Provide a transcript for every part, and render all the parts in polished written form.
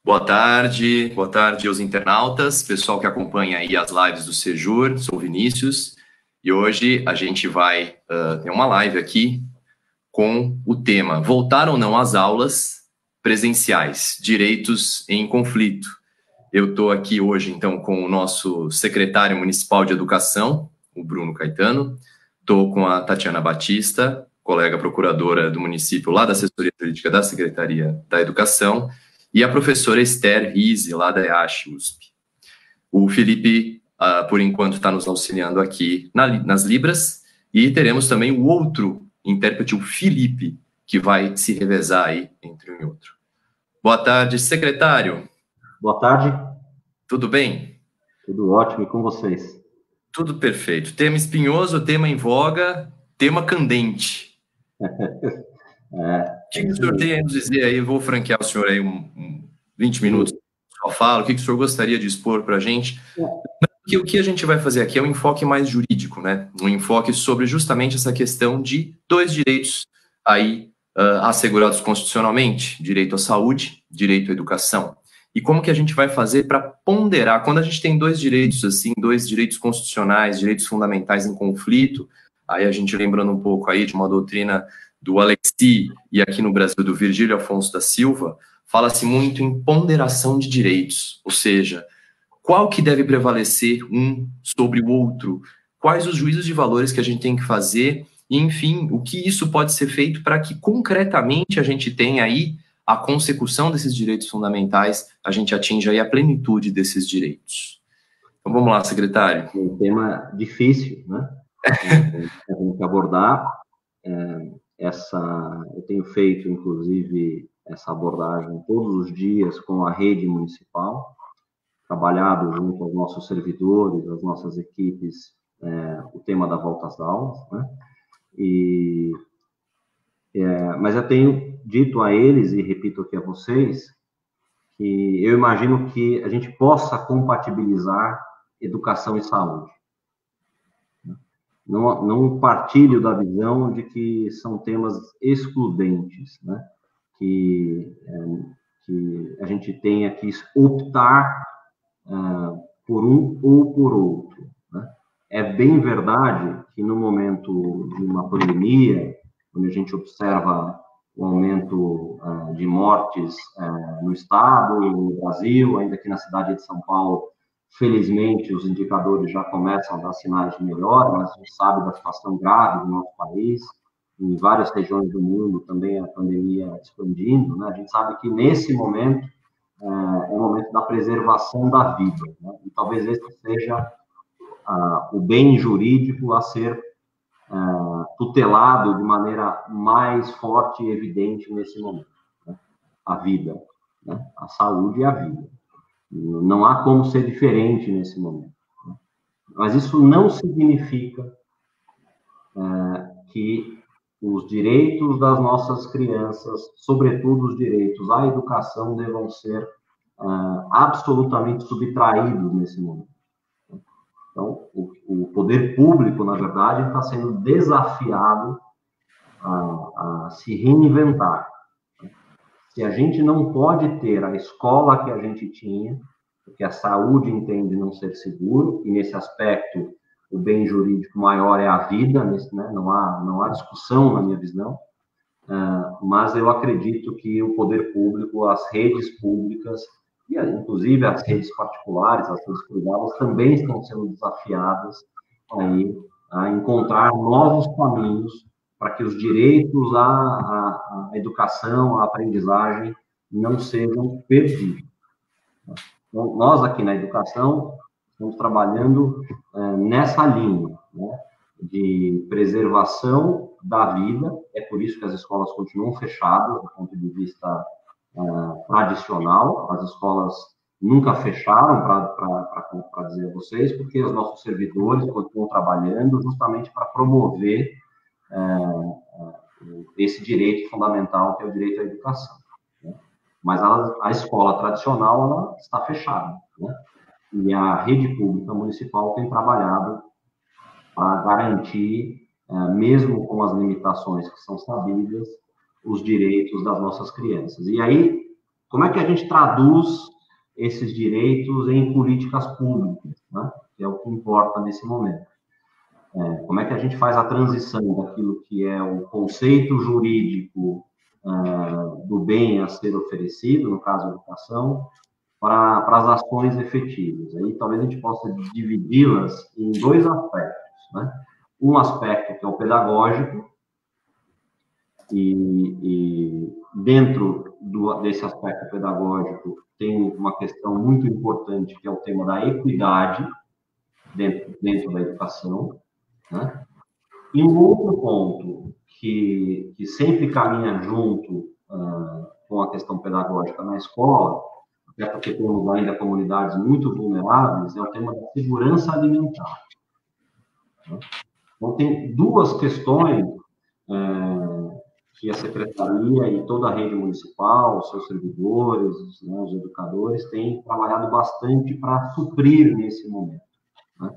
Boa tarde aos internautas, pessoal que acompanha aí as lives do Sejur. Sou o Vinícius e hoje a gente vai ter uma live aqui com o tema Voltar ou não às aulas presenciais, direitos em conflito. Eu estou aqui hoje então com o nosso secretário municipal de educação, o Bruno Caetano, estou com a Tatiana Batista, colega procuradora do município lá da assessoria jurídica da Secretaria da Educação, e a professora Esther Rize, lá da EASH USP. O Felipe, por enquanto, está nos auxiliando aqui nas Libras, e teremos também o outro intérprete, o Felipe, que vai se revezar aí entre um e outro. Boa tarde, secretário. Boa tarde. Tudo bem? Tudo ótimo, e com vocês? Tudo perfeito. Tema espinhoso, tema em voga, tema candente. O que o senhor tem a nos dizer aí? Vou franquear o senhor aí 20 minutos. Só fala, o que o senhor gostaria de expor para a gente? O que a gente vai fazer aqui é um enfoque mais jurídico, né? Um enfoque sobre justamente essa questão de dois direitos aí assegurados constitucionalmente, direito à saúde, direito à educação. E como que a gente vai fazer para ponderar, quando a gente tem dois direitos assim, dois direitos constitucionais, direitos fundamentais em conflito, aí a gente lembrando um pouco aí de uma doutrina do Alexis e aqui no Brasil do Virgílio Afonso da Silva, fala-se muito em ponderação de direitos, ou seja, qual que deve prevalecer um sobre o outro, quais os juízos de valores que a gente tem que fazer, e enfim, o que isso pode ser feito para que concretamente a gente tenha aí a consecução desses direitos fundamentais, a gente atinja aí a plenitude desses direitos. Então vamos lá, secretário. Um tema difícil, né? A gente que abordar. Eu tenho feito, inclusive, essa abordagem todos os dias com a rede municipal, trabalhado junto aos nossos servidores, às nossas equipes, o tema da volta às aulas, né? Mas eu tenho dito a eles, e repito aqui a vocês, que eu imagino que a gente possa compatibilizar educação e saúde. Não partilho da visão de que são temas excludentes, né? Que a gente tenha que optar por um ou por outro, né? É bem verdade que no momento de uma pandemia, onde a gente observa o aumento de mortes no estado, no Brasil, ainda aqui na cidade de São Paulo, felizmente, os indicadores já começam a dar sinais de melhora, mas a gente sabe da situação grave do nosso país, em várias regiões do mundo também a pandemia expandindo, né? A gente sabe que nesse momento é o momento da preservação da vida, né? E talvez esse seja o bem jurídico a ser tutelado de maneira mais forte e evidente nesse momento, né? A vida, né? A saúde e a vida. Não há como ser diferente nesse momento. Mas isso não significa que os direitos das nossas crianças, sobretudo os direitos à educação, devam ser absolutamente subtraídos nesse momento. Então, o poder público, na verdade, está sendo desafiado a se reinventar. Se a gente não pode ter a escola que a gente tinha, porque a saúde entende não ser seguro, e nesse aspecto o bem jurídico maior é a vida, né? Não há discussão na minha visão, mas eu acredito que o poder público, as redes públicas, e inclusive as redes particulares, as redes privadas, também estão sendo desafiadas aí a encontrar novos caminhos para que os direitos à educação, à aprendizagem, não sejam perdidos. Então, nós aqui na educação estamos trabalhando nessa linha, né, de preservação da vida. É por isso que as escolas continuam fechadas do ponto de vista tradicional. As escolas nunca fecharam, para dizer a vocês, porque os nossos servidores continuam trabalhando justamente para promover esse direito fundamental, que é o direito à educação, né? Mas a escola tradicional, ela está fechada, né? E a rede pública municipal tem trabalhado para garantir, mesmo com as limitações que são sabidas, os direitos das nossas crianças. E aí, como é que a gente traduz esses direitos em políticas públicas, né? Que é o que importa nesse momento. Como é que a gente faz a transição daquilo que é o conceito jurídico do bem a ser oferecido, no caso, a educação, para as ações efetivas. Aí talvez a gente possa dividi-las em dois aspectos, né? Um aspecto que é o pedagógico, e dentro desse aspecto pedagógico tem uma questão muito importante, que é o tema da equidade dentro da educação, né? E um outro ponto que sempre caminha junto com a questão pedagógica na escola, até porque temos ainda comunidades muito vulneráveis, é o tema da segurança alimentar. Então, tem duas questões que a Secretaria e toda a rede municipal, os seus servidores, né, os educadores, têm trabalhado bastante para suprir nesse momento, né?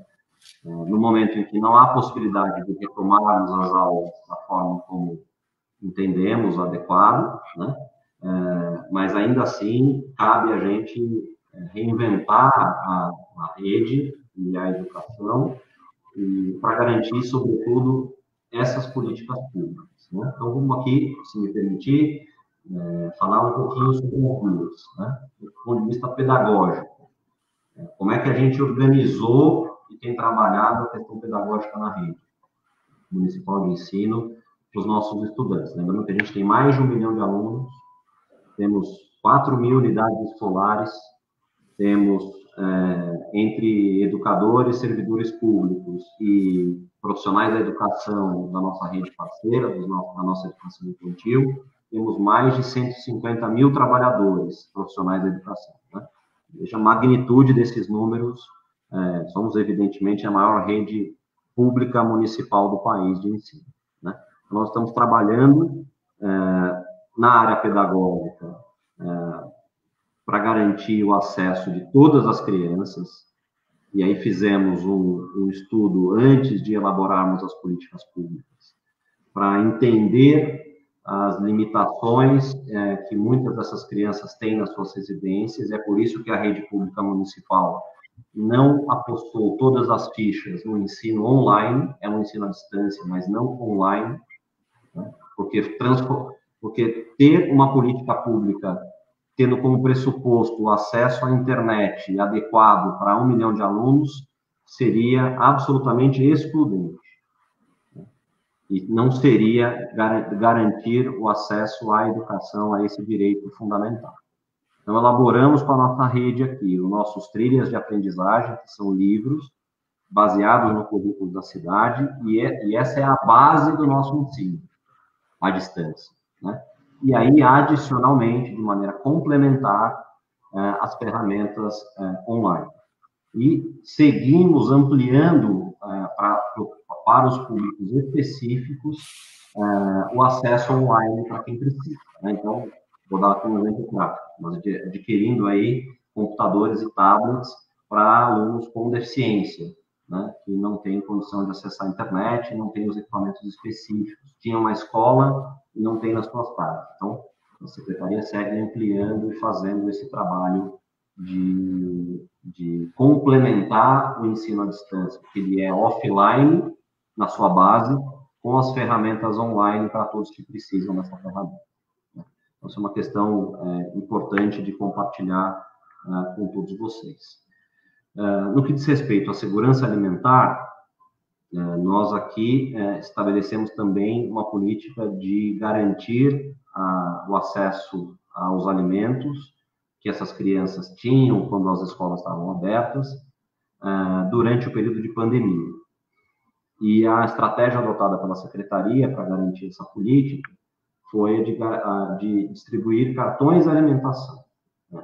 No momento em que não há possibilidade de retomarmos as aulas da forma como entendemos adequado, né? Mas ainda assim cabe a gente reinventar a rede e a educação para garantir, sobretudo, essas políticas públicas, né? Então, vamos aqui, se me permitir, falar um pouquinho sobre algumas, né? Do ponto de vista pedagógico. Como é que a gente organizou e tem trabalhado a questão pedagógica na rede municipal de ensino para os nossos estudantes? Lembrando que a gente tem mais de 1 milhão de alunos, temos 4.000 unidades escolares, temos, entre educadores, servidores públicos e profissionais da educação da nossa rede parceira, da nossa educação infantil, temos mais de 150 mil trabalhadores profissionais da educação, né? Veja a magnitude desses números. Somos, evidentemente, a maior rede pública municipal do país de ensino, né? Nós estamos trabalhando na área pedagógica para garantir o acesso de todas as crianças, e aí fizemos um estudo antes de elaborarmos as políticas públicas, para entender as limitações que muitas dessas crianças têm nas suas residências. É por isso que a rede pública municipal não apostou todas as fichas no ensino online, é um ensino à distância, mas não online, né? Porque ter uma política pública tendo como pressuposto o acesso à internet adequado para 1 milhão de alunos, seria absolutamente excludente. E não seria garantir o acesso à educação, a esse direito fundamental. Então, elaboramos com a nossa rede aqui os nossos trilhas de aprendizagem, que são livros baseados no currículo da cidade, e essa é a base do nosso ensino à distância, né? E aí, adicionalmente, de maneira complementar, as ferramentas online. E seguimos ampliando para os públicos específicos o acesso online para quem precisa, né? Então, vou dar aqui um exemplo prático, nós adquirindo aí computadores e tablets para alunos com deficiência, né, que não têm condição de acessar a internet, não têm os equipamentos específicos, tinham uma escola e não tem nas suas casas. Então, a Secretaria segue ampliando e fazendo esse trabalho de complementar o ensino à distância, porque ele é offline, na sua base, com as ferramentas online para todos que precisam dessa ferramenta. Então, essa é uma questão importante de compartilhar com todos vocês. No que diz respeito à segurança alimentar, nós aqui estabelecemos também uma política de garantir o acesso aos alimentos que essas crianças tinham quando as escolas estavam abertas, durante o período de pandemia. E a estratégia adotada pela Secretaria para garantir essa política foi de distribuir cartões de alimentação.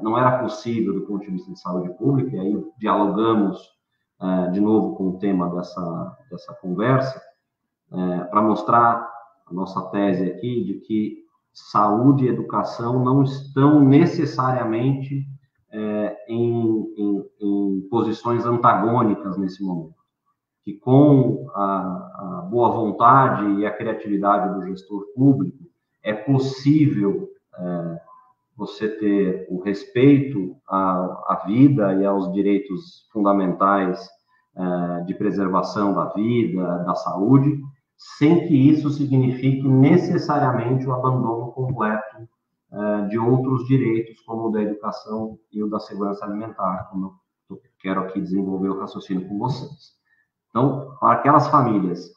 Não era possível do ponto de vista de saúde pública, e aí dialogamos de novo com o tema dessa conversa, para mostrar a nossa tese aqui de que saúde e educação não estão necessariamente em posições antagônicas nesse momento, que com a boa vontade e a criatividade do gestor público é possível você ter o respeito à vida e aos direitos fundamentais de preservação da vida, da saúde, sem que isso signifique necessariamente o abandono completo de outros direitos, como o da educação e o da segurança alimentar, como eu quero aqui desenvolver o raciocínio com vocês. Então, para aquelas famílias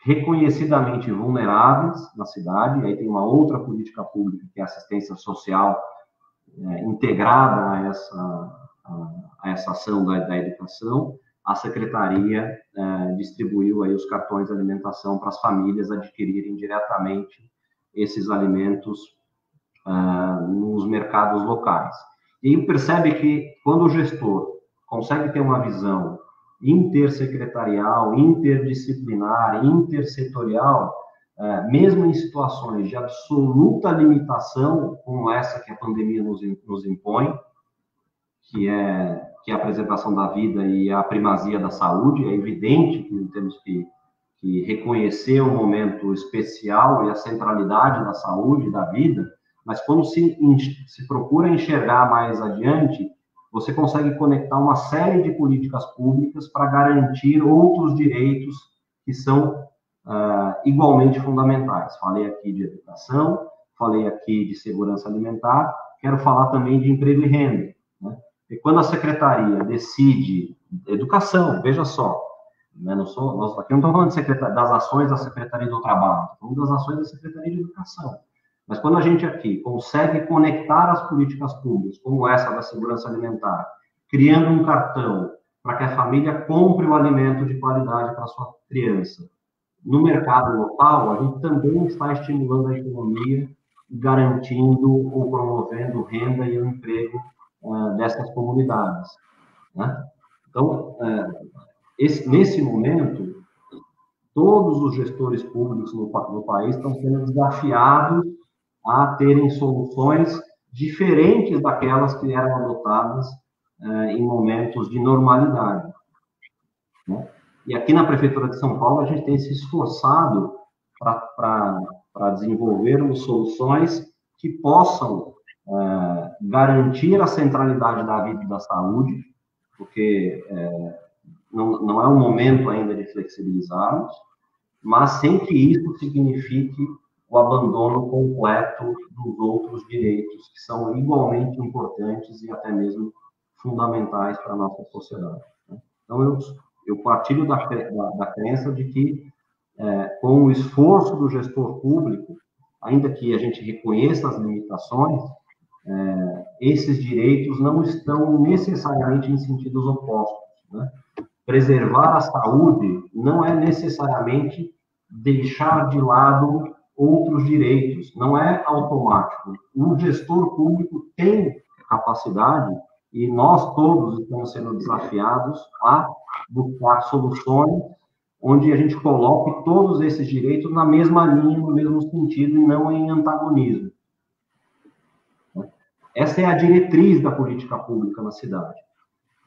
reconhecidamente vulneráveis na cidade, e aí tem uma outra política pública, que é a assistência social integrada a essa ação da educação, a Secretaria distribuiu aí os cartões de alimentação para as famílias adquirirem diretamente esses alimentos nos mercados locais. E percebe que quando o gestor consegue ter uma visão intersecretarial, interdisciplinar, intersetorial, mesmo em situações de absoluta limitação, como essa que a pandemia nos impõe, que é a preservação da vida e a primazia da saúde, é evidente que temos que reconhecer o momento especial e a centralidade da saúde, da vida, mas quando se procura enxergar mais adiante, você consegue conectar uma série de políticas públicas para garantir outros direitos que são igualmente fundamentais. Falei aqui de educação, falei aqui de segurança alimentar, quero falar também de emprego e renda, né? E quando a secretaria decide educação, veja só, né, nós aqui não estamos falando das ações da Secretaria do Trabalho, estamos falando das ações da Secretaria de Educação. Mas quando a gente aqui consegue conectar as políticas públicas, como essa da segurança alimentar, criando um cartão para que a família compre o alimento de qualidade para a sua criança, no mercado local, a gente também está estimulando a economia, garantindo ou promovendo renda e o emprego dessas comunidades, né? Então, nesse momento, todos os gestores públicos no país estão sendo desafiados a terem soluções diferentes daquelas que eram adotadas em momentos de normalidade, né? E aqui na Prefeitura de São Paulo, a gente tem se esforçado para desenvolvermos soluções que possam garantir a centralidade da vida e da saúde, porque não é o momento ainda de flexibilizarmos, mas sem que isso signifique o abandono completo dos outros direitos, que são igualmente importantes e até mesmo fundamentais para a nossa sociedade, né? Então, eu partilho da crença de que, com o esforço do gestor público, ainda que a gente reconheça as limitações, esses direitos não estão necessariamente em sentidos opostos, né? Preservar a saúde não é necessariamente deixar de lado outros direitos, não é automático. O gestor público tem capacidade, e nós todos estamos sendo desafiados a buscar soluções onde a gente coloque todos esses direitos na mesma linha, no mesmo sentido, e não em antagonismo. Essa é a diretriz da política pública na cidade.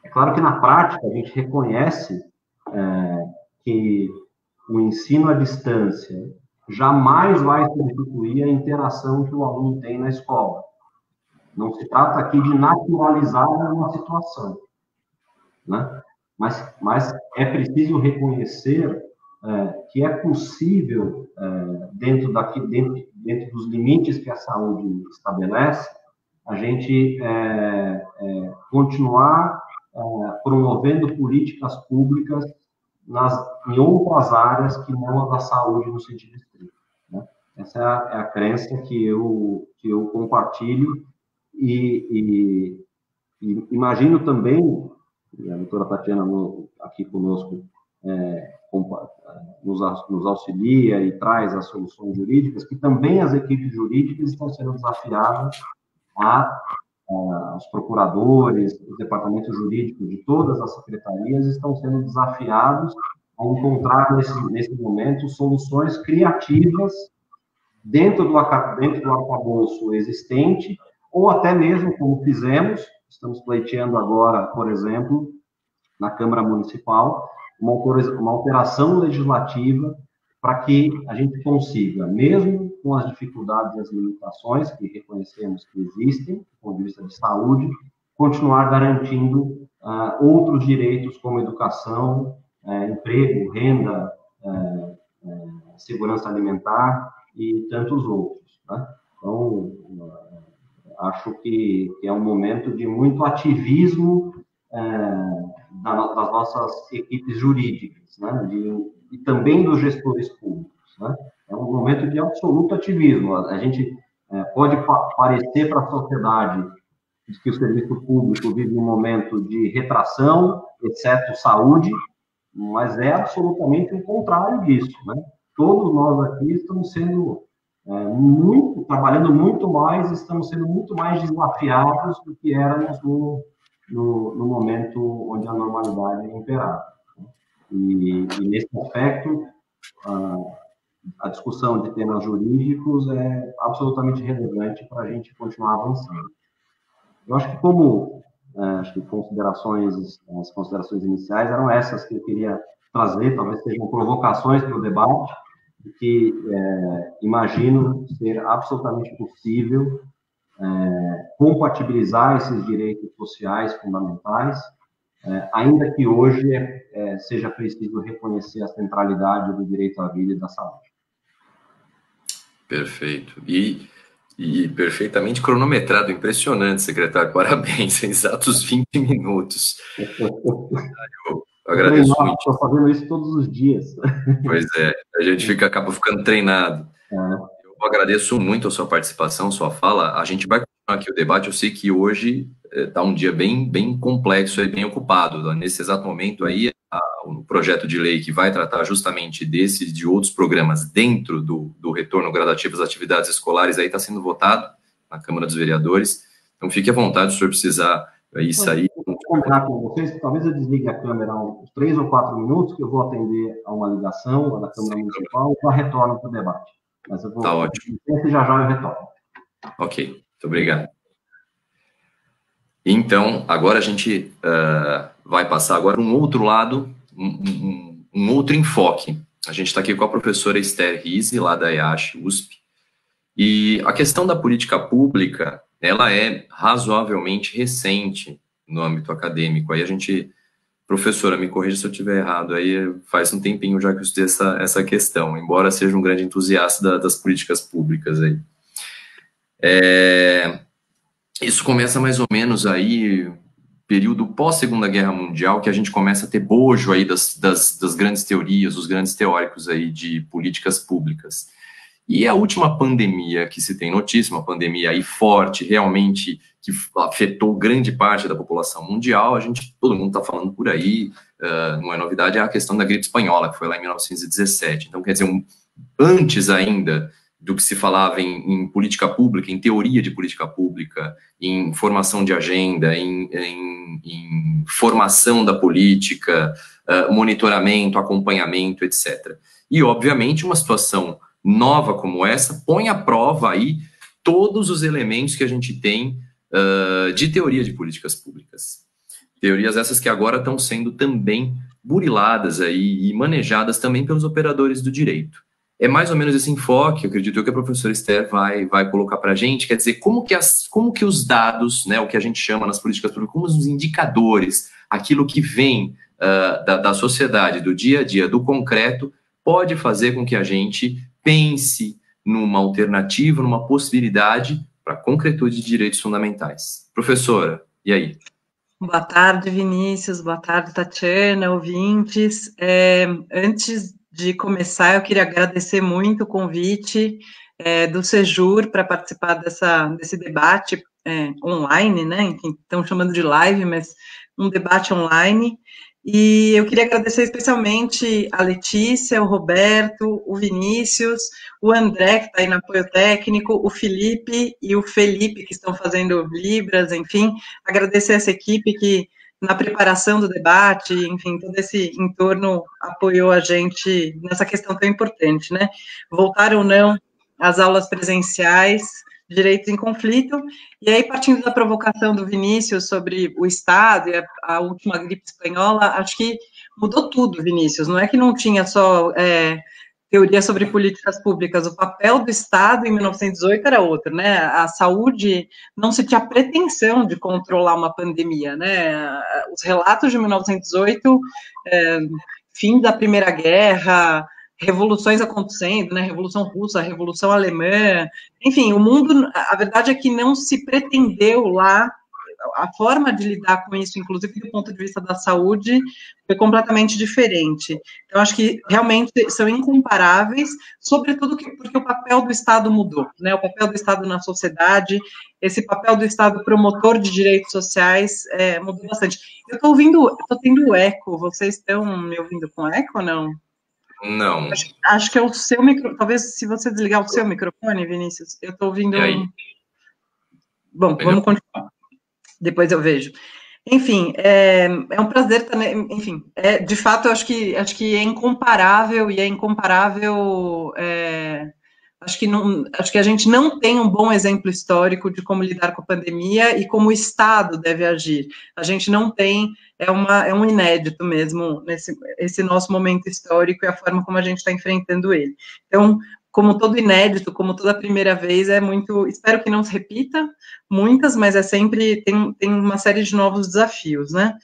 É claro que, na prática, a gente reconhece que o ensino à distância jamais vai substituir a interação que o aluno tem na escola. Não se trata aqui de naturalizar uma situação, né? Mas é preciso reconhecer que é possível, dentro dos limites que a saúde estabelece, a gente continuar promovendo políticas públicas em outras áreas que não a da saúde no sentido estrito, né? Essa é a crença que eu compartilho e imagino também, a doutora Tatiana aqui conosco nos auxilia e traz as soluções jurídicas, que também as equipes jurídicas estão sendo desafiadas os procuradores, os departamentos jurídicos de todas as secretarias estão sendo desafiados a encontrar, nesse momento, soluções criativas dentro do arcabouço existente, ou até mesmo, como estamos pleiteando agora, por exemplo, na Câmara Municipal, uma alteração legislativa para que a gente consiga, mesmo com as dificuldades e as limitações que reconhecemos que existem, do ponto de vista de saúde, continuar garantindo outros direitos como educação, emprego, renda, segurança alimentar e tantos outros, né? Então, acho que é um momento de muito ativismo das nossas equipes jurídicas, né? E também dos gestores públicos, né? É um momento de absoluto ativismo. A gente pode parecer para a sociedade que o serviço público vive um momento de retração, exceto saúde, mas é absolutamente o contrário disso, né? Todos nós aqui estamos sendo trabalhando muito mais, estamos sendo muito mais desafiados do que éramos no momento onde a normalidade imperava. E nesse aspecto, a discussão de temas jurídicos é absolutamente relevante para a gente continuar avançando. Eu acho que acho que as considerações iniciais eram essas que eu queria trazer, talvez sejam provocações para o debate, que imagino ser absolutamente possível compatibilizar esses direitos sociais fundamentais, ainda que hoje seja preciso reconhecer a centralidade do direito à vida e da saúde. Perfeito. E perfeitamente cronometrado, impressionante, secretário. Parabéns, exatos 20 minutos. Eu agradeço muito. Estou fazendo isso todos os dias. Pois é, a gente acaba ficando treinado. Eu agradeço muito a sua participação, sua fala. A gente vai continuar aqui o debate. Eu sei que hoje está um dia bem complexo e bem ocupado. Nesse exato momento aí, o projeto de lei que vai tratar justamente desses e de outros programas dentro do retorno gradativo às atividades escolares aí está sendo votado na Câmara dos Vereadores. Então, fique à vontade se o senhor precisar sair. Vou combinar com vocês, talvez eu desligue a câmera uns 3 ou 4 minutos, que eu vou atender a uma ligação lá da Câmara Municipal e já retorno para o debate. Mas eu vou... Tá ótimo. Já eu retorno. Ok, muito obrigado. Então, agora a gente vai passar agora para um outro lado, um outro enfoque. A gente está aqui com a professora Esther Rizzi, lá da EASH, USP, e a questão da política pública, ela é razoavelmente recente no âmbito acadêmico. Aí a gente, professora, me corrija se eu estiver errado, aí faz um tempinho já que eu estudei essa questão, embora seja um grande entusiasta das políticas públicas aí. Isso começa mais ou menos aí, período pós-Segunda Guerra Mundial, que a gente começa a ter bojo aí das grandes teorias, os grandes teóricos aí de políticas públicas. E a última pandemia que se tem notícia, uma pandemia aí forte, realmente, que afetou grande parte da população mundial, todo mundo está falando por aí, não é novidade, é a questão da gripe espanhola, que foi lá em 1917. Então, quer dizer, antes ainda do que se falava em política pública, em teoria de política pública, em formação de agenda, em formação da política, monitoramento, acompanhamento, etc. E, obviamente, uma situação nova como essa põe à prova aí todos os elementos que a gente tem de teoria de políticas públicas. Teorias essas que agora estão sendo também buriladas aí e manejadas também pelos operadores do direito. É mais ou menos esse enfoque, eu acredito que a professora Esther vai colocar para a gente, quer dizer, como que os dados, né, o que a gente chama nas políticas públicas, como os indicadores, aquilo que vem da sociedade, do dia a dia, do concreto, pode fazer com que a gente pense numa alternativa, numa possibilidade para a concretude de direitos fundamentais. Professora, e aí? Boa tarde, Vinícius, boa tarde, Tatiana, ouvintes. Antes de começar, eu queria agradecer muito o convite do Sejur para participar desse debate online, né? Enfim, estão chamando de live, mas um debate online. E eu queria agradecer especialmente a Letícia, o Roberto, o Vinícius, o André, que está aí no apoio técnico, o Felipe e o Felipe, que estão fazendo Libras, enfim. Agradecer essa equipe que, na preparação do debate, enfim, todo esse entorno apoiou a gente nessa questão tão importante, né? Voltar ou não às aulas presenciais, direitos em conflito, e aí, partindo da provocação do Vinícius sobre o Estado e a última gripe espanhola, acho que mudou tudo, Vinícius, não é que não tinha só teoria sobre políticas públicas. O papel do Estado em 1918 era outro, né? A saúde não se tinha pretensão de controlar uma pandemia, né? Os relatos de 1918, fim da Primeira Guerra, revoluções acontecendo, né? Revolução Russa, Revolução Alemã, enfim, o mundo, a verdade é que não se pretendeu lá. A forma de lidar com isso, inclusive do ponto de vista da saúde, foi completamente diferente. Então, acho que realmente são incomparáveis, sobretudo porque o papel do Estado mudou, né? O papel do Estado na sociedade, esse papel do Estado promotor de direitos sociais mudou bastante. Eu estou tendo eco, vocês estão me ouvindo com eco ou não? Não. Acho que é o seu microfone, talvez se você desligar o seu microfone, Vinícius, eu estou ouvindo... E aí? Bom, vamos continuar. Depois eu vejo. Enfim, é um prazer também, enfim, de fato, eu acho que é incomparável, acho que a gente não tem um bom exemplo histórico de como lidar com a pandemia e como o Estado deve agir. A gente não tem, é um inédito mesmo, esse nosso momento histórico e a forma como a gente está enfrentando ele. Então, como todo inédito, como toda primeira vez, é muito, espero que não se repita, muitas, mas é sempre, tem uma série de novos desafios, né?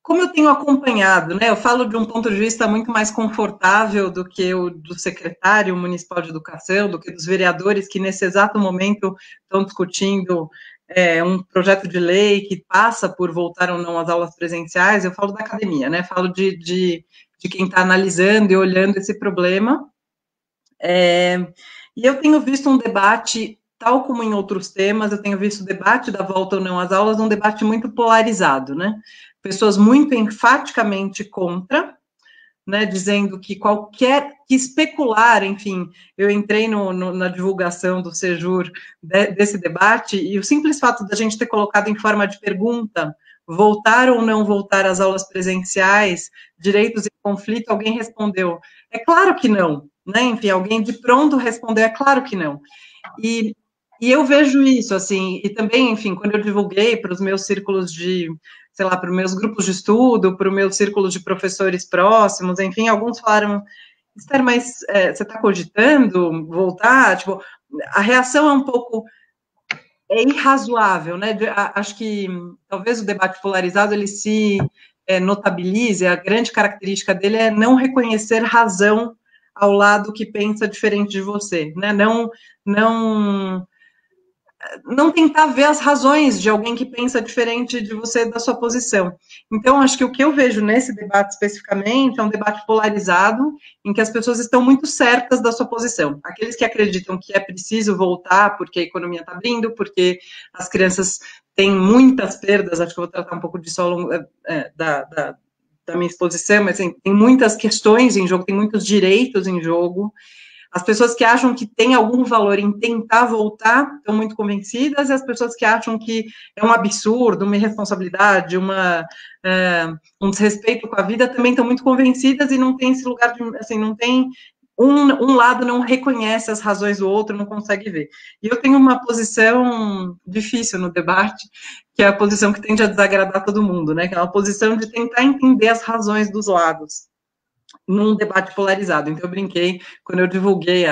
Como eu tenho acompanhado, né, eu falo de um ponto de vista muito mais confortável do que o do secretário municipal de educação, do que dos vereadores que nesse exato momento estão discutindo um projeto de lei que passa por voltar ou não às aulas presenciais, eu falo da academia, né, falo de quem está analisando e olhando esse problema, e eu tenho visto um debate, tal como em outros temas, eu tenho visto o debate da volta ou não às aulas, um debate muito polarizado, né, pessoas muito enfaticamente contra, né, dizendo que que especular, enfim, eu entrei na divulgação do Sejur desse debate, e o simples fato da gente ter colocado em forma de pergunta, voltar ou não voltar às aulas presenciais, direitos e conflito, alguém respondeu, é claro que não, né, enfim, alguém de pronto respondeu, é claro que não, e eu vejo isso, assim, e também, enfim, quando eu divulguei para os meus círculos sei lá, para os meus grupos de estudo, para o meu círculo de professores próximos, enfim, alguns falaram, Esther, mas você está cogitando voltar? Tipo, a reação é um pouco irrazoável, né? Acho que talvez o debate polarizado ele se notabilize, a grande característica dele é não reconhecer razão ao lado que pensa diferente de você, né? Não tentar ver as razões de alguém que pensa diferente de você, da sua posição. Então, acho que o que eu vejo nesse debate especificamente é um debate polarizado, em que as pessoas estão muito certas da sua posição. Aqueles que acreditam que é preciso voltar porque a economia está abrindo, porque as crianças têm muitas perdas, acho que eu vou tratar um pouco disso ao longo da minha exposição, mas assim, tem muitas questões em jogo, tem muitos direitos em jogo. As pessoas que acham que tem algum valor em tentar voltar estão muito convencidas, e as pessoas que acham que é um absurdo, uma irresponsabilidade, um desrespeito com a vida também estão muito convencidas e não tem esse lugar de, assim, não tem um lado não reconhece as razões do outro, não consegue ver. E eu tenho uma posição difícil no debate, que é a posição que tende a desagradar todo mundo, né? Que é uma posição de tentar entender as razões dos lados num debate polarizado. Então, eu brinquei, quando eu divulguei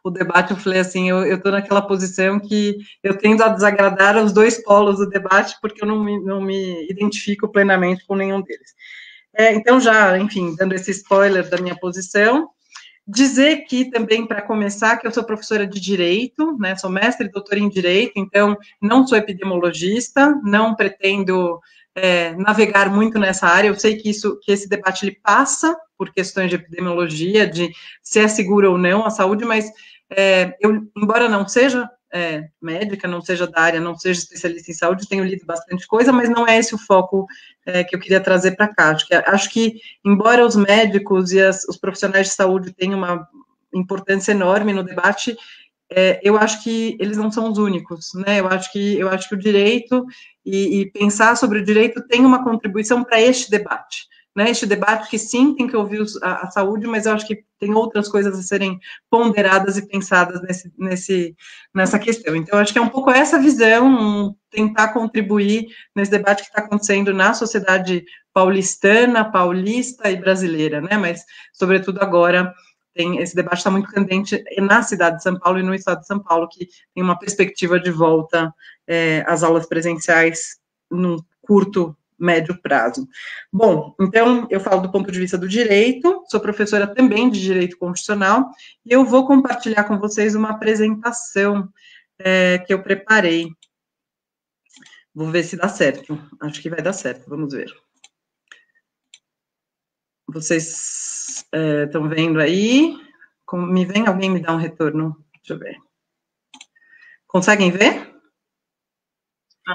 o debate, eu falei assim, eu estou naquela posição que eu tendo a desagradar os dois polos do debate, porque eu não me identifico plenamente com nenhum deles. Então, já, enfim, dando esse spoiler da minha posição, dizer que também, para começar, que eu sou professora de Direito, né, sou mestre e doutora em Direito, então não sou epidemiologista, não pretendo navegar muito nessa área, eu sei que esse debate ele passa por questões de epidemiologia, de se é seguro ou não a saúde, mas eu, embora não seja médica, não seja da área, não seja especialista em saúde, tenho lido bastante coisa, mas não é esse o foco que eu queria trazer para cá. Acho que, embora os médicos e os profissionais de saúde tenham uma importância enorme no debate, eu acho que eles não são os únicos, né? Eu acho que o direito e pensar sobre o direito tem uma contribuição para este debate, né, este debate que sim tem que ouvir a saúde, mas eu acho que tem outras coisas a serem ponderadas e pensadas nessa questão. Então, eu acho que é um pouco essa visão, tentar contribuir nesse debate que está acontecendo na sociedade paulistana, paulista e brasileira, né, mas, sobretudo agora, esse debate está muito candente na cidade de São Paulo e no estado de São Paulo, que tem uma perspectiva de volta às aulas presenciais num curto, médio prazo. Bom, então, eu falo do ponto de vista do direito, sou professora também de direito constitucional, e eu vou compartilhar com vocês uma apresentação que eu preparei. Vou ver se dá certo. Acho que vai dar certo, vamos ver. Vocês estão vendo aí? Me vem? Alguém me dá um retorno? Deixa eu ver. Conseguem ver?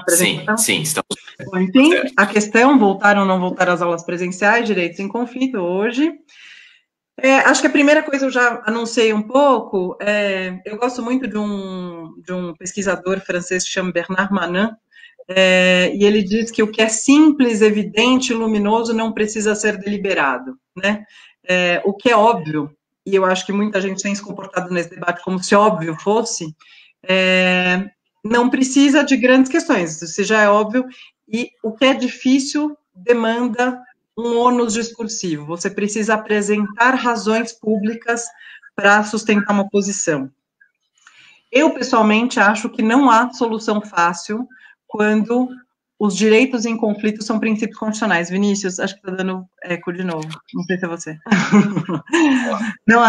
Sim, sim, estamos. Bom, enfim, a questão, voltaram ou não voltaram às aulas presenciais, direitos em conflito, hoje. Acho que a primeira coisa eu já anunciei um pouco, eu gosto muito de um pesquisador francês que chama Bernard Manin, e ele diz que o que é simples, evidente, luminoso não precisa ser deliberado, né? O que é óbvio, e eu acho que muita gente tem se comportado nesse debate como se óbvio fosse, não precisa de grandes questões, se já é óbvio, e o que é difícil demanda um ônus discursivo, você precisa apresentar razões públicas para sustentar uma posição. Eu, pessoalmente, acho que não há solução fácil quando os direitos em conflito são princípios constitucionais. Vinícius, acho que está dando eco de novo, não sei se é você. Não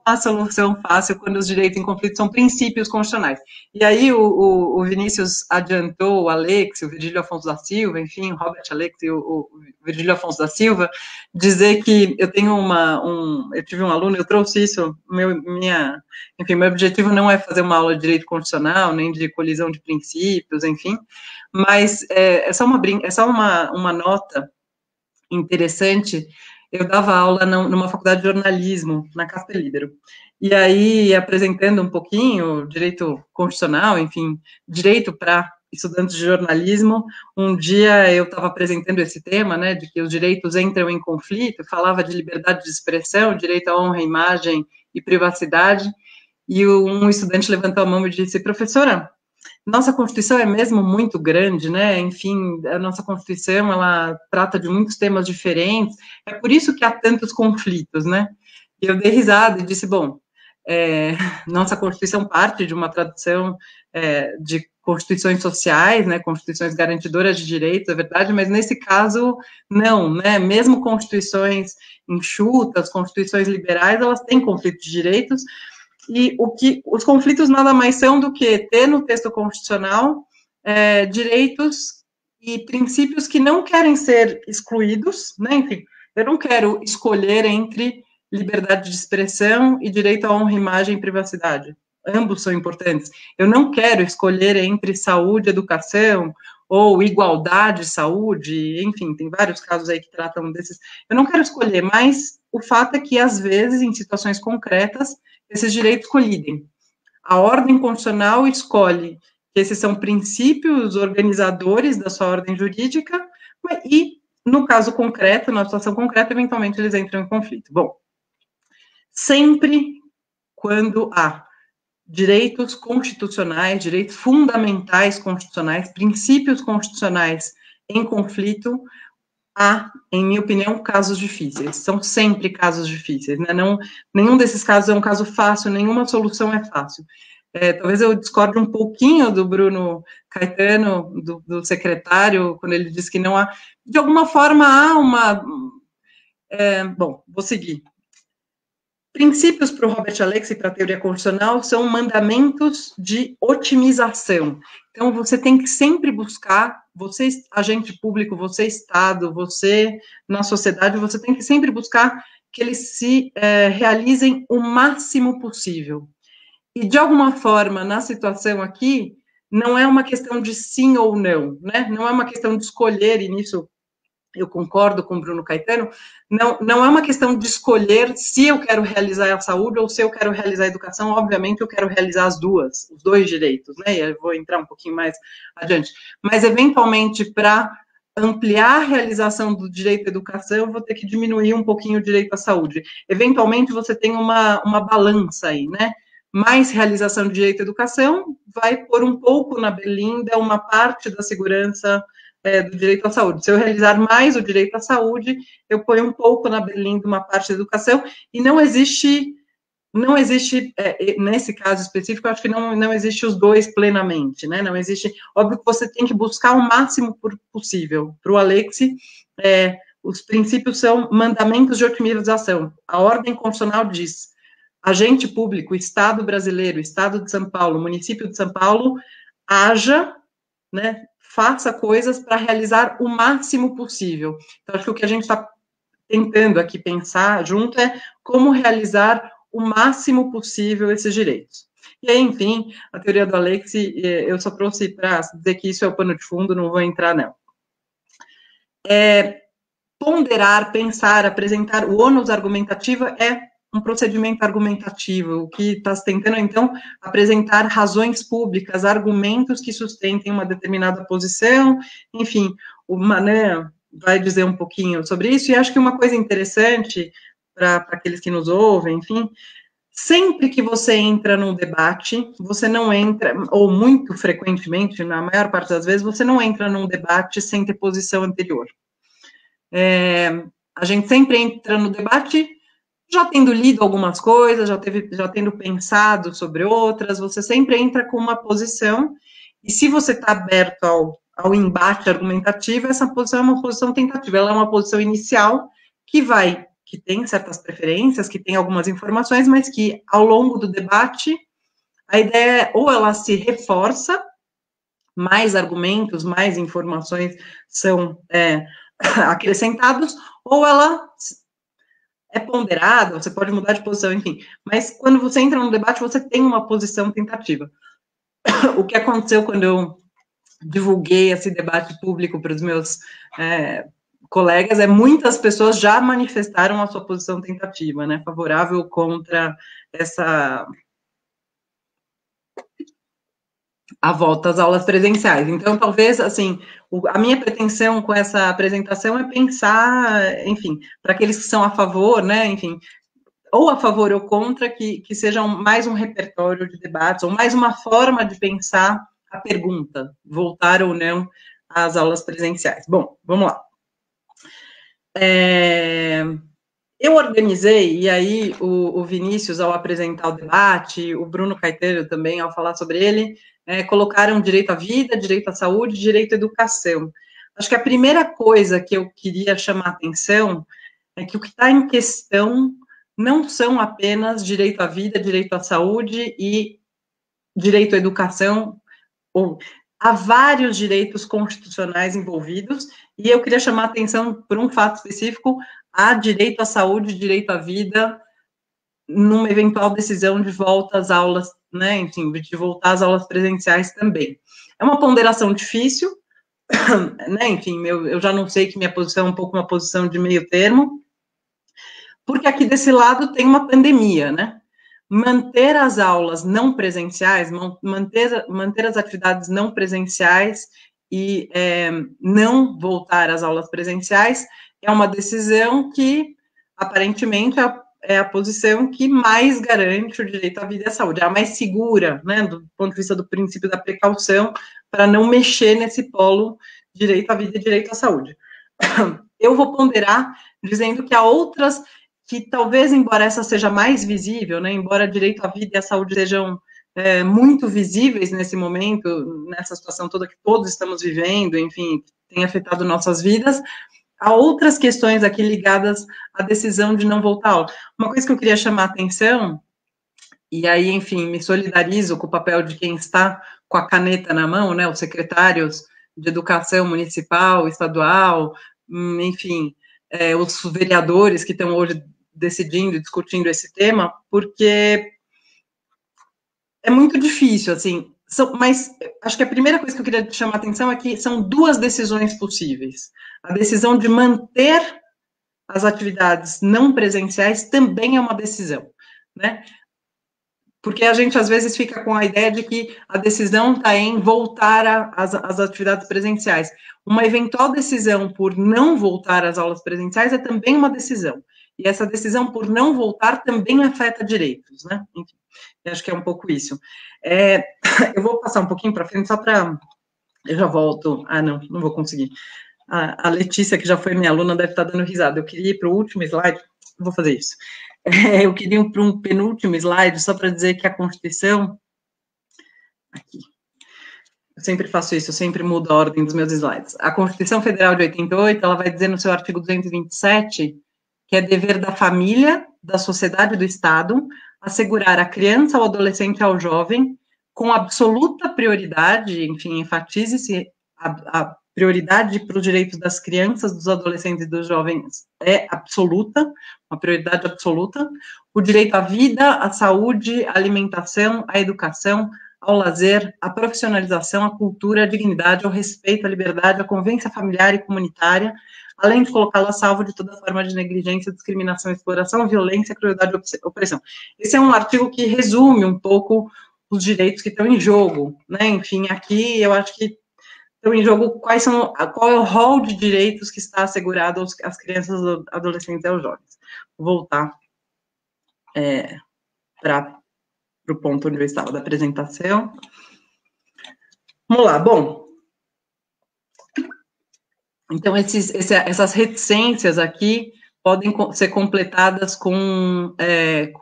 há solução fácil quando os direitos em conflito são princípios constitucionais. E aí o Vinícius adiantou o Alex, o Virgílio Afonso da Silva, enfim, o Robert Alex e o Virgílio Afonso da Silva, dizer que eu tenho eu tive um aluno, eu trouxe isso, enfim, meu objetivo não é fazer uma aula de direito constitucional, nem de colisão de princípios, enfim, mas é só uma nota interessante. Eu dava aula numa faculdade de jornalismo, na Casper Libero, e aí, apresentando um pouquinho direito constitucional, enfim, direito para estudantes de jornalismo, um dia eu estava apresentando esse tema, né, de que os direitos entram em conflito, falava de liberdade de expressão, direito à honra, imagem e privacidade, e um estudante levantou a mão e disse: professora, nossa Constituição é mesmo muito grande, né? Enfim, a nossa Constituição, ela trata de muitos temas diferentes, é por isso que há tantos conflitos, né? E eu dei risada e disse, bom, nossa Constituição parte de uma tradição de constituições sociais, né? Constituições garantidoras de direitos, é verdade, mas nesse caso, não, né? Mesmo constituições enxutas, constituições liberais, elas têm conflitos de direitos. E os conflitos nada mais são do que ter no texto constitucional direitos e princípios que não querem ser excluídos, né? Enfim, eu não quero escolher entre liberdade de expressão e direito à honra, imagem e privacidade. Ambos são importantes. Eu não quero escolher entre saúde, educação, ou igualdade, saúde, enfim, tem vários casos aí que tratam desses. Eu não quero escolher, mas o fato é que, às vezes, em situações concretas, esses direitos colidem. A ordem constitucional escolhe que esses são princípios organizadores da sua ordem jurídica e, no caso concreto, na situação concreta, eventualmente eles entram em conflito. Bom, sempre quando há direitos constitucionais, direitos fundamentais constitucionais, princípios constitucionais em conflito, há, em minha opinião, casos difíceis. São sempre casos difíceis, né? Nenhum desses casos é um caso fácil, nenhuma solução é fácil. Talvez eu discorde um pouquinho do Bruno Caetano, do secretário, quando ele diz que não há... De alguma forma, há uma... bom, vou seguir. Princípios para o Robert Alex e para a teoria constitucional são mandamentos de otimização. Então, você tem que sempre buscar, você, agente público, você, Estado, você, na sociedade, você tem que sempre buscar que eles se realizem o máximo possível. E, de alguma forma, na situação aqui, não é uma questão de sim ou não, né? Não é uma questão de escolher, e nisso eu concordo com o Bruno Caetano, não é uma questão de escolher se eu quero realizar a saúde ou se eu quero realizar a educação. Obviamente eu quero realizar os dois direitos, né, e eu vou entrar um pouquinho mais adiante, mas eventualmente para ampliar a realização do direito à educação, eu vou ter que diminuir um pouquinho o direito à saúde. Eventualmente, você tem uma balança aí, né? Mais realização do direito à educação vai pôr um pouco na berlinda uma parte da segurança do direito à saúde. Se eu realizar mais o direito à saúde, eu ponho um pouco na berlinda uma parte da educação, e não existe, nesse caso específico, eu acho que não existe os dois plenamente, né? Não existe, óbvio que você tem que buscar o máximo possível. Para o Alexi, os princípios são mandamentos de otimização. A ordem constitucional diz: agente público, Estado brasileiro, Estado de São Paulo, município de São Paulo, haja, né, faça coisas para realizar o máximo possível. Então, acho que o que a gente está tentando aqui pensar junto é como realizar o máximo possível esses direitos. E aí, enfim, a teoria do Alexi, eu só trouxe para dizer que isso é o pano de fundo, não vou entrar, não. Ponderar, pensar, apresentar o ônus argumentativo é um procedimento argumentativo, o que está tentando, então, apresentar razões públicas, argumentos que sustentem uma determinada posição, enfim, o Manet vai dizer um pouquinho sobre isso, e acho que uma coisa interessante para aqueles que nos ouvem, enfim, sempre que você entra num debate, você não entra, ou muito frequentemente, na maior parte das vezes, você não entra num debate sem ter posição anterior. A gente sempre entra no debate já tendo lido algumas coisas, já tendo pensado sobre outras, você sempre entra com uma posição, e se você está aberto ao embate argumentativo, essa posição é uma posição tentativa, ela é uma posição inicial que tem certas preferências, que tem algumas informações, mas que, ao longo do debate, a ideia é, ou ela se reforça, mais argumentos, mais informações são acrescentados, ou ela é ponderada, você pode mudar de posição, enfim. Mas quando você entra no debate, você tem uma posição tentativa. O que aconteceu quando eu divulguei esse debate público para os meus colegas muitas pessoas já manifestaram a sua posição tentativa, né, favorável contra a volta às aulas presenciais. Então, talvez, assim, a minha pretensão com essa apresentação é pensar, enfim, para aqueles que são a favor, né, enfim, ou a favor ou contra, que sejam mais um repertório de debates, ou mais uma forma de pensar a pergunta, voltar ou não às aulas presenciais. Bom, vamos lá. Eu organizei, e aí o Vinícius, ao apresentar o debate, o Bruno Caetano também, ao falar sobre ele, colocaram direito à vida, direito à saúde, direito à educação. Acho que a primeira coisa que eu queria chamar a atenção é que o que está em questão não são apenas direito à vida, direito à saúde e direito à educação, há vários direitos constitucionais envolvidos, e eu queria chamar a atenção por um fato específico: há direito à saúde, direito à vida, numa eventual decisão de volta às aulas, né, enfim, de voltar às aulas presenciais também. É uma ponderação difícil, né, enfim, eu já não sei que minha posição é um pouco uma posição de meio termo, porque aqui desse lado tem uma pandemia, né? Manter as aulas não presenciais, manter as atividades não presenciais e não voltar às aulas presenciais é uma decisão que, aparentemente, é a posição que mais garante o direito à vida e à saúde, é a mais segura, né, do ponto de vista do princípio da precaução, para não mexer nesse polo direito à vida e direito à saúde. Eu vou ponderar dizendo que há outras que talvez, embora essa seja mais visível, né, embora direito à vida e à saúde sejam muito visíveis nesse momento, nessa situação toda que todos estamos vivendo, enfim, tem afetado nossas vidas, há outras questões aqui ligadas à decisão de não voltar à aula. Uma coisa que eu queria chamar a atenção, e aí, enfim, me solidarizo com o papel de quem está com a caneta na mão, né, os secretários de educação municipal, estadual, enfim, os vereadores que estão hoje decidindo, discutindo esse tema, porque é muito difícil, assim, mas acho que a primeira coisa que eu queria chamar a atenção é que são duas decisões possíveis. A decisão de manter as atividades não presenciais também é uma decisão, né? porque a gente às vezes fica com a ideia de que a decisão está em voltar às atividades presenciais. Uma eventual decisão por não voltar às aulas presenciais é também uma decisão. E essa decisão por não voltar também afeta direitos, né? Enfim, eu acho que é um pouco isso. Eu vou passar um pouquinho para frente só para... Eu já volto. Ah, não vou conseguir. A Letícia, que já foi minha aluna, deve estar dando risada. Eu queria ir para o último slide. Vou fazer isso. Eu queria ir para um penúltimo slide, só para dizer que a Constituição... Aqui. Eu sempre faço isso, eu sempre mudo a ordem dos meus slides. A Constituição Federal de 88, ela vai dizer no seu artigo 227... que é dever da família, da sociedade e do Estado, assegurar à criança, ao adolescente e ao jovem, com absoluta prioridade, enfim, enfatize-se, a prioridade para os direitos das crianças, dos adolescentes e dos jovens é absoluta, uma prioridade absoluta, o direito à vida, à saúde, à alimentação, à educação, ao lazer, à profissionalização, à cultura, à dignidade, ao respeito, à liberdade, à convivência familiar e comunitária, além de colocá-lo a salvo de toda forma de negligência, discriminação, exploração, violência, crueldade e opressão. Esse é um artigo que resume um pouco os direitos que estão em jogo, né? Enfim, aqui eu acho que estão em jogo qual é o rol de direitos que está assegurado às crianças, adolescentes e aos jovens. Vou voltar para o ponto onde eu estava da apresentação. Vamos lá, bom... Então, essas reticências aqui podem ser completadas com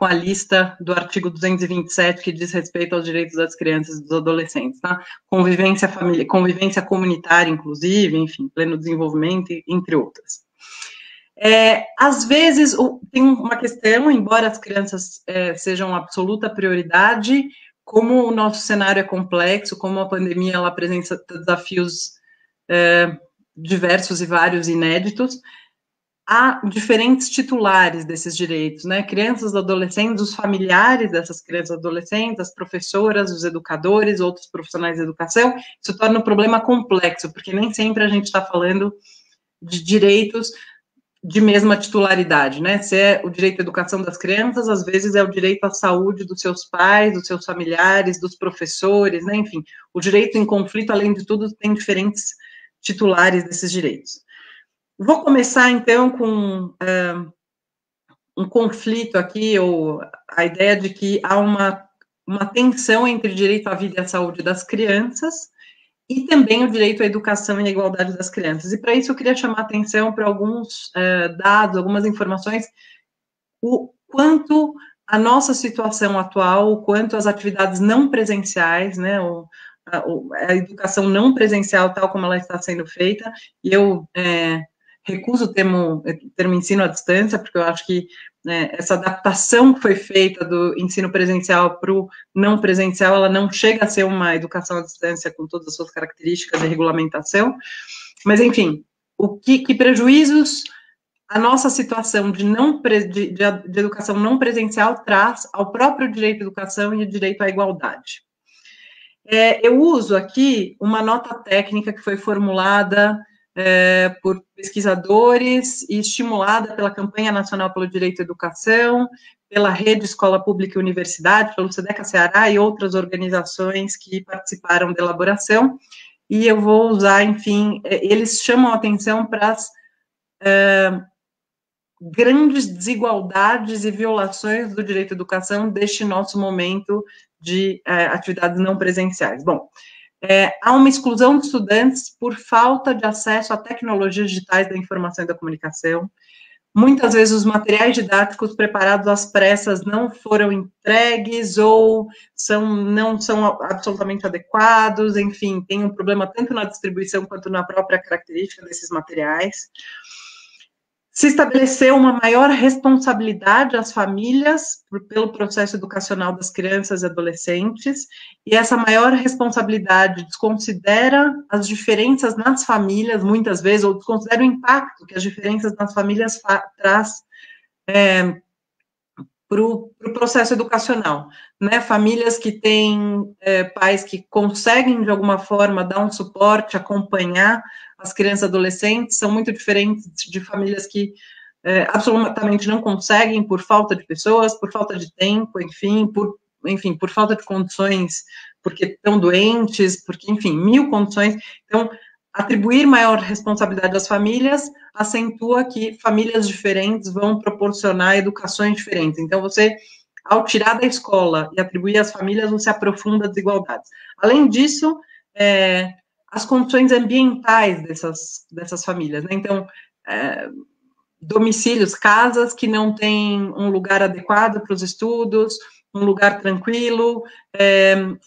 a lista do artigo 227, que diz respeito aos direitos das crianças e dos adolescentes, tá? Convivência comunitária, inclusive, enfim, pleno desenvolvimento, entre outras. Às vezes, tem uma questão, embora as crianças sejam absoluta prioridade, como o nosso cenário é complexo, como a pandemia ela apresenta desafios diversos e vários inéditos, há diferentes titulares desses direitos, né? Crianças, adolescentes, os familiares dessas crianças e adolescentes, as professoras, os educadores, outros profissionais de educação. Isso torna um problema complexo, porque nem sempre a gente está falando de direitos de mesma titularidade, né? Se é o direito à educação das crianças, às vezes é o direito à saúde dos seus pais, dos seus familiares, dos professores, né? Enfim, o direito em conflito, além de tudo, tem diferentes titulares desses direitos. Vou começar, então, com um conflito aqui, ou a ideia de que há uma tensão entre o direito à vida e à saúde das crianças e também o direito à educação e à igualdade das crianças. E, para isso, eu queria chamar a atenção para alguns dados, algumas informações, o quanto a nossa situação atual, o quanto as atividades não presenciais, né, a educação não presencial, tal como ela está sendo feita, e eu recuso o termo ensino à distância, porque eu acho que essa adaptação que foi feita do ensino presencial para o não presencial, ela não chega a ser uma educação à distância com todas as suas características de regulamentação, mas, enfim, que prejuízos a nossa situação de educação não presencial traz ao próprio direito à educação e o direito à igualdade. Eu uso aqui uma nota técnica que foi formulada por pesquisadores e estimulada pela Campanha Nacional pelo Direito à Educação, pela Rede Escola Pública e Universidade, pelo SEDECA Ceará e outras organizações que participaram da elaboração, e eu vou usar, enfim, eles chamam a atenção para as grandes desigualdades e violações do direito à educação deste nosso momento de atividades não presenciais. Bom, há uma exclusão de estudantes por falta de acesso a tecnologias digitais da informação e da comunicação. Muitas vezes os materiais didáticos preparados às pressas não foram entregues ou não são absolutamente adequados, enfim, tem um problema tanto na distribuição quanto na própria característica desses materiais. Se estabeleceu uma maior responsabilidade às famílias pelo processo educacional das crianças e adolescentes, e essa maior responsabilidade desconsidera as diferenças nas famílias, muitas vezes, ou desconsidera o impacto que as diferenças nas famílias traz para o processo educacional, né? Famílias que têm pais que conseguem, de alguma forma, dar um suporte, acompanhar as crianças e adolescentes, são muito diferentes de famílias que absolutamente não conseguem, por falta de pessoas, por falta de tempo, enfim, por enfim, por falta de condições, porque estão doentes, porque, enfim, 1000 condições. Então, atribuir maior responsabilidade às famílias acentua que famílias diferentes vão proporcionar educações diferentes. Então, você, ao tirar da escola e atribuir às famílias, você aprofunda as desigualdades. Além disso, as condições ambientais dessas famílias, né? Então, domicílios, casas que não têm um lugar adequado para os estudos, um lugar tranquilo,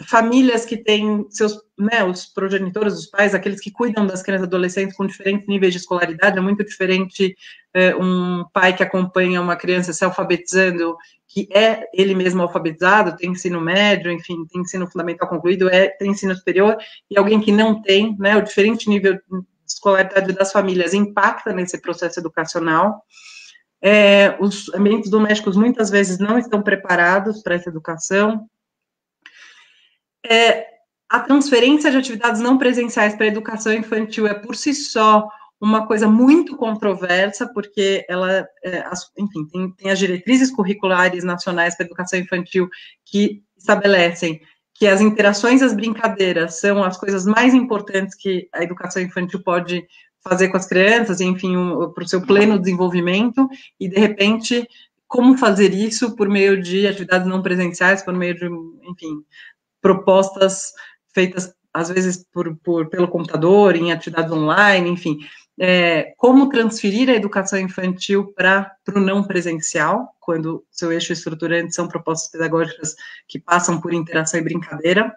famílias que têm seus, né, os progenitores, os pais, aqueles que cuidam das crianças e adolescentes com diferentes níveis de escolaridade. É muito diferente um pai que acompanha uma criança se alfabetizando, que é ele mesmo alfabetizado, tem ensino médio, enfim, tem ensino fundamental concluído, tem ensino superior, e alguém que não tem, né, o diferente nível de escolaridade das famílias impacta nesse processo educacional. Os ambientes domésticos muitas vezes não estão preparados para essa educação. A transferência de atividades não presenciais para a educação infantil é, por si só, uma coisa muito controversa, porque ela, enfim, tem as diretrizes curriculares nacionais para a educação infantil que estabelecem que as interações e as brincadeiras são as coisas mais importantes que a educação infantil pode fazer com as crianças, enfim, para o seu pleno desenvolvimento, e, de repente, como fazer isso por meio de atividades não presenciais, por meio de, enfim, propostas feitas, às vezes, pelo computador, em atividades online, enfim, como transferir a educação infantil para o não presencial, quando seu eixo estruturante são propostas pedagógicas que passam por interação e brincadeira.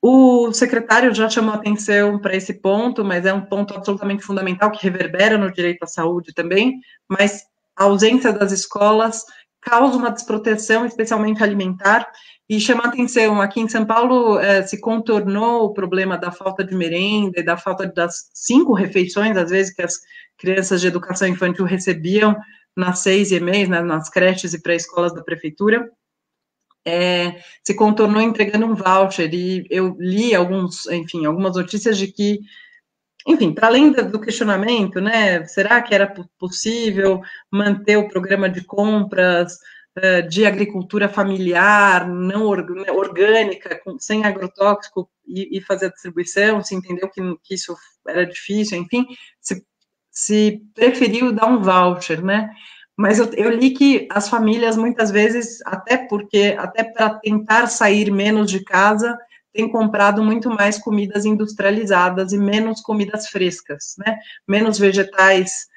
O secretário já chamou atenção para esse ponto, mas é um ponto absolutamente fundamental, que reverbera no direito à saúde também, mas a ausência das escolas causa uma desproteção, especialmente alimentar, e chama atenção, aqui em São Paulo se contornou o problema da falta de merenda e da falta das 5 refeições, às vezes, que as crianças de educação infantil recebiam nas 6 EMEIs, né, nas creches e pré-escolas da prefeitura. Se contornou entregando um voucher, e eu li algumas notícias de que, enfim, para além do questionamento, né, será que era possível manter o programa de compras de agricultura familiar, não orgânica, sem agrotóxico, e fazer a distribuição? Se entendeu que isso era difícil, enfim, se preferiu dar um voucher, né? Mas eu li que as famílias, muitas vezes, até para tentar sair menos de casa, têm comprado muito mais comidas industrializadas e menos comidas frescas, né? Menos vegetais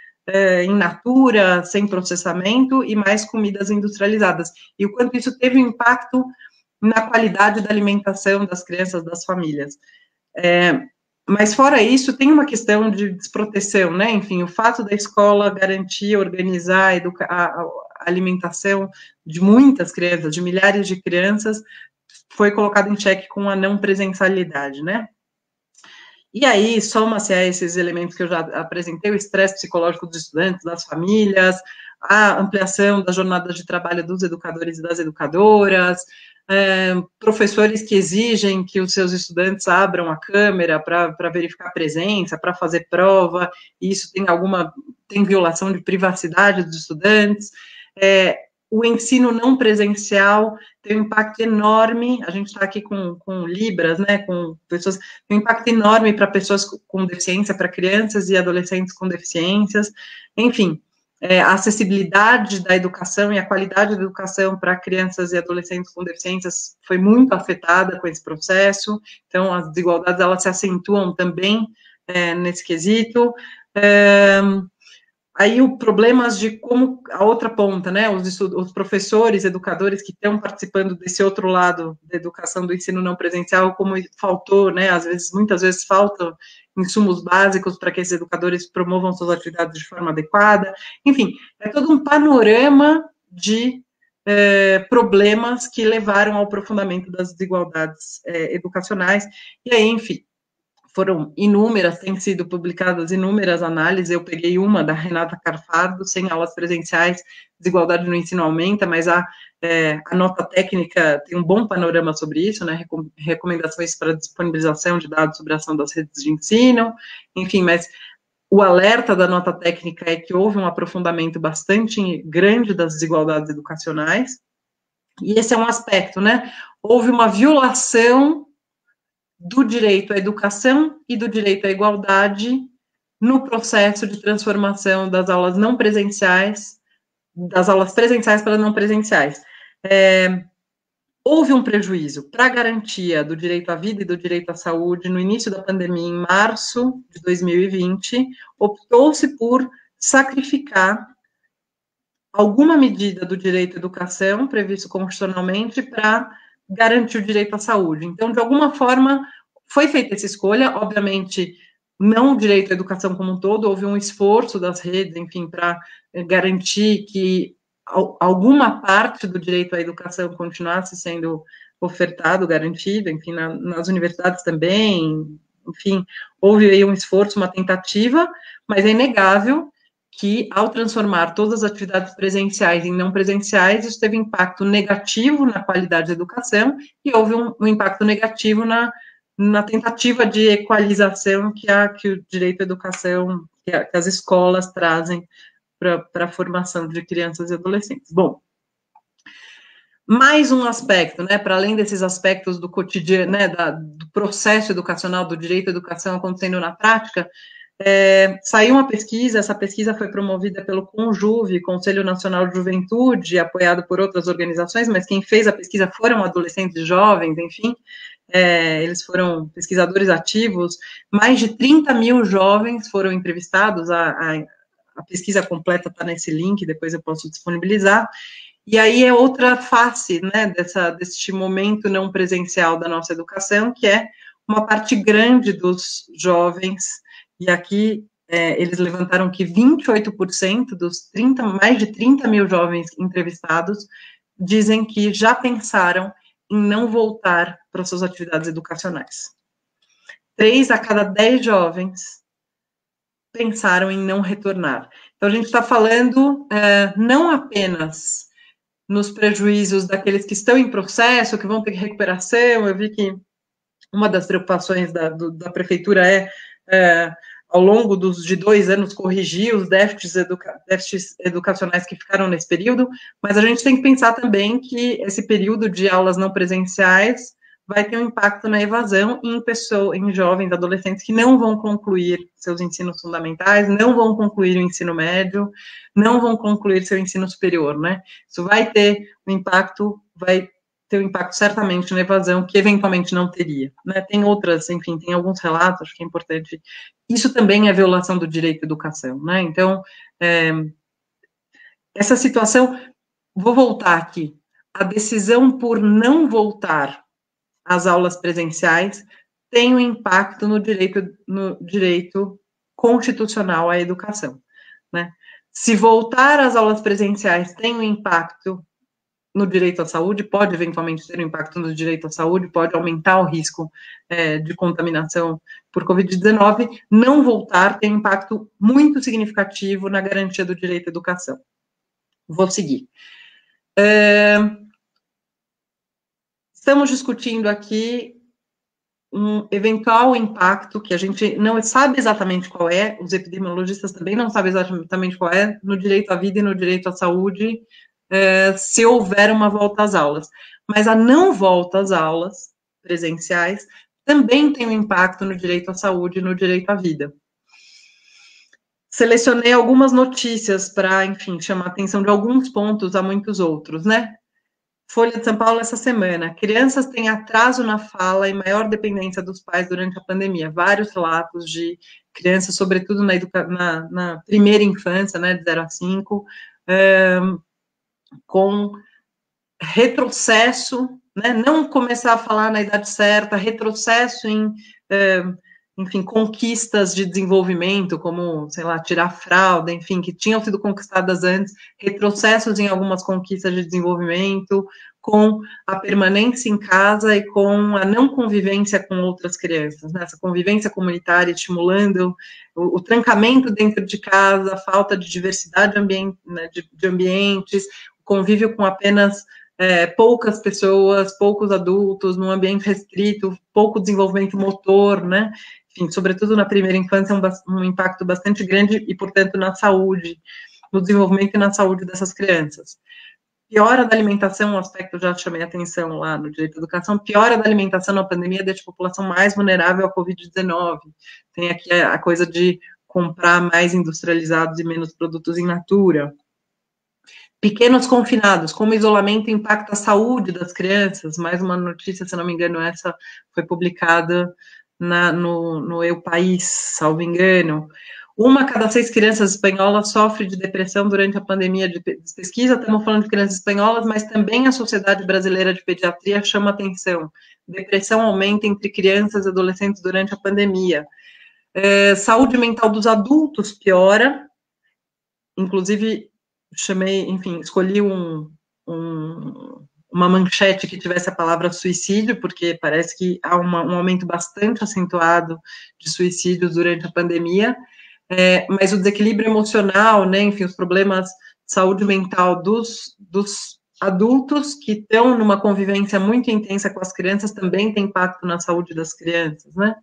in natura, sem processamento, e mais comidas industrializadas. E o quanto isso teve um impacto na qualidade da alimentação das crianças, das famílias. Mas, fora isso, tem uma questão de desproteção, né? Enfim, o fato da escola garantir, organizar a alimentação de muitas crianças, de milhares de crianças, foi colocado em xeque com a não presencialidade, né? E aí, soma-se a esses elementos que eu já apresentei, o estresse psicológico dos estudantes, das famílias, a ampliação das jornadas de trabalho dos educadores e das educadoras, professores que exigem que os seus estudantes abram a câmera para verificar a presença, para fazer prova, e isso tem violação de privacidade dos estudantes. O ensino não presencial tem um impacto enorme, a gente está aqui com Libras, né, com pessoas, tem um impacto enorme para pessoas com deficiência, para crianças e adolescentes com deficiências, enfim, a acessibilidade da educação e a qualidade da educação para crianças e adolescentes com deficiências foi muito afetada com esse processo, então as desigualdades, elas se acentuam também nesse quesito. Aí o problemas de como a outra ponta, né, os professores, educadores que estão participando desse outro lado da educação do ensino não presencial, como faltou, né, muitas vezes faltam insumos básicos para que esses educadores promovam suas atividades de forma adequada, enfim, é todo um panorama de problemas que levaram ao aprofundamento das desigualdades educacionais, e aí, enfim, foram inúmeras, têm sido publicadas inúmeras análises, eu peguei uma da Renata Carfardo, sem aulas presenciais, desigualdade no ensino aumenta, mas a nota técnica tem um bom panorama sobre isso, né, recomendações para disponibilização de dados sobre a ação das redes de ensino, enfim, mas o alerta da nota técnica é que houve um aprofundamento bastante grande das desigualdades educacionais, E esse é um aspecto, né? Houve uma violação do direito à educação e do direito à igualdade no processo de transformação das aulas não presenciais, das aulas presenciais para não presenciais. Houve um prejuízo para a garantia do direito à vida e do direito à saúde no início da pandemia, em março de 2020, optou-se por sacrificar alguma medida do direito à educação, previsto constitucionalmente, para garantir o direito à saúde. Então, de alguma forma, foi feita essa escolha, obviamente, não o direito à educação como um todo, houve um esforço das redes, enfim, para garantir que alguma parte do direito à educação continuasse sendo ofertado, garantido, enfim, nas universidades também, enfim, houve aí um esforço, uma tentativa, mas é inegável que, ao transformar todas as atividades presenciais em não presenciais, isso teve impacto negativo na qualidade da educação e houve um impacto negativo na tentativa de equalização que o direito à educação, que as escolas trazem para a formação de crianças e adolescentes. Bom, mais um aspecto, né, para além desses aspectos do cotidiano, né, do processo educacional, do direito à educação acontecendo na prática, saiu uma pesquisa, essa pesquisa foi promovida pelo CONJUVE, Conselho Nacional de Juventude, apoiado por outras organizações, mas quem fez a pesquisa foram adolescentes e jovens, enfim, eles foram pesquisadores ativos, mais de 30 mil jovens foram entrevistados, a pesquisa completa está nesse link, depois eu posso disponibilizar, e aí é outra face, né, deste momento não presencial da nossa educação, que é uma parte grande dos jovens, e aqui eles levantaram que 28% dos mais de 30 mil jovens entrevistados dizem que já pensaram em não voltar para suas atividades educacionais. 3 a cada 10 jovens pensaram em não retornar. Então, a gente está falando não apenas nos prejuízos daqueles que estão em processo, que vão ter recuperação. Eu vi que uma das preocupações da prefeitura ao longo de 2 anos, corrigir os déficits educacionais que ficaram nesse período, mas a gente tem que pensar também que esse período de aulas não presenciais vai ter um impacto na evasão em jovens, adolescentes que não vão concluir seus ensinos fundamentais, não vão concluir o ensino médio, não vão concluir seu ensino superior, né? Isso vai ter um impacto certamente na evasão, que eventualmente não teria, né? Tem outras, enfim, tem alguns relatos, acho que é importante. Isso também é violação do direito à educação, né? Então, essa situação, vou voltar aqui, a decisão por não voltar às aulas presenciais tem um impacto no direito constitucional à educação, né? Se voltar às aulas presenciais tem um impacto no direito à saúde, pode eventualmente ter um impacto no direito à saúde, pode aumentar o risco de contaminação por Covid-19, não voltar tem um impacto muito significativo na garantia do direito à educação. Vou seguir. Estamos discutindo aqui um eventual impacto que a gente não sabe exatamente qual é, os epidemiologistas também não sabem exatamente qual é, no direito à vida e no direito à saúde, se houver uma volta às aulas. Mas a não volta às aulas presenciais também tem um impacto no direito à saúde e no direito à vida. Selecionei algumas notícias para, enfim, chamar a atenção de alguns pontos a muitos outros, né? Folha de São Paulo essa semana. Crianças têm atraso na fala e maior dependência dos pais durante a pandemia. Vários relatos de crianças, sobretudo na primeira infância, né, de 0 a 5, com retrocesso, né, não começar a falar na idade certa, retrocesso em, enfim, conquistas de desenvolvimento, como, sei lá, tirar fralda, enfim, que tinham sido conquistadas antes, retrocessos em algumas conquistas de desenvolvimento, com a permanência em casa e com a não convivência com outras crianças, né, essa convivência comunitária estimulando o trancamento dentro de casa, a falta de diversidade de ambientes, convívio com apenas poucas pessoas, poucos adultos, num ambiente restrito, pouco desenvolvimento motor, né, enfim, sobretudo na primeira infância, um impacto bastante grande e, portanto, na saúde, no desenvolvimento e na saúde dessas crianças. piora da alimentação, um aspecto que eu já chamei a atenção lá no direito à educação, piora da alimentação na pandemia deixa a população mais vulnerável ao Covid-19. Tem aqui a coisa de comprar mais industrializados e menos produtos in natura. Pequenos confinados, como isolamento impacta a saúde das crianças, mais uma notícia, se não me engano, essa foi publicada no Eu País, salvo engano. 1 a cada 6 crianças espanholas sofre de depressão durante a pandemia de pesquisa, estamos falando de crianças espanholas, mas também a Sociedade Brasileira de Pediatria chama atenção. Depressão aumenta entre crianças e adolescentes durante a pandemia. Saúde mental dos adultos piora, inclusive escolhi uma manchete que tivesse a palavra suicídio, porque parece que há um aumento bastante acentuado de suicídios durante a pandemia, mas o desequilíbrio emocional, né, enfim, os problemas de saúde mental dos adultos que estão numa convivência muito intensa com as crianças também tem impacto na saúde das crianças, né?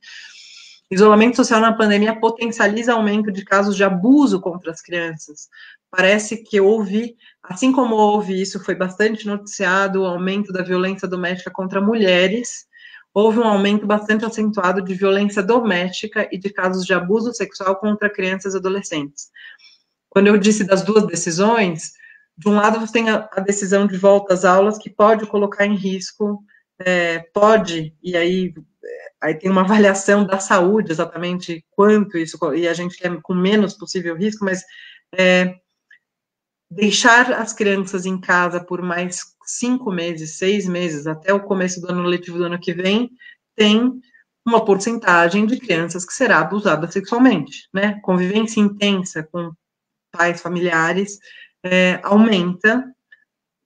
Isolamento social na pandemia potencializa aumento de casos de abuso contra as crianças. Parece que houve, assim como houve, isso foi bastante noticiado, o aumento da violência doméstica contra mulheres, houve um aumento bastante acentuado de violência doméstica e de casos de abuso sexual contra crianças e adolescentes. Quando eu disse das duas decisões, de um lado você tem a decisão de volta às aulas, que pode colocar em risco, e aí tem uma avaliação da saúde, exatamente quanto isso, e a gente quer com menos possível risco, mas deixar as crianças em casa por mais 5 meses, 6 meses, até o começo do ano letivo do ano que vem, tem uma porcentagem de crianças que será abusada sexualmente, né? Convivência intensa com pais familiares aumenta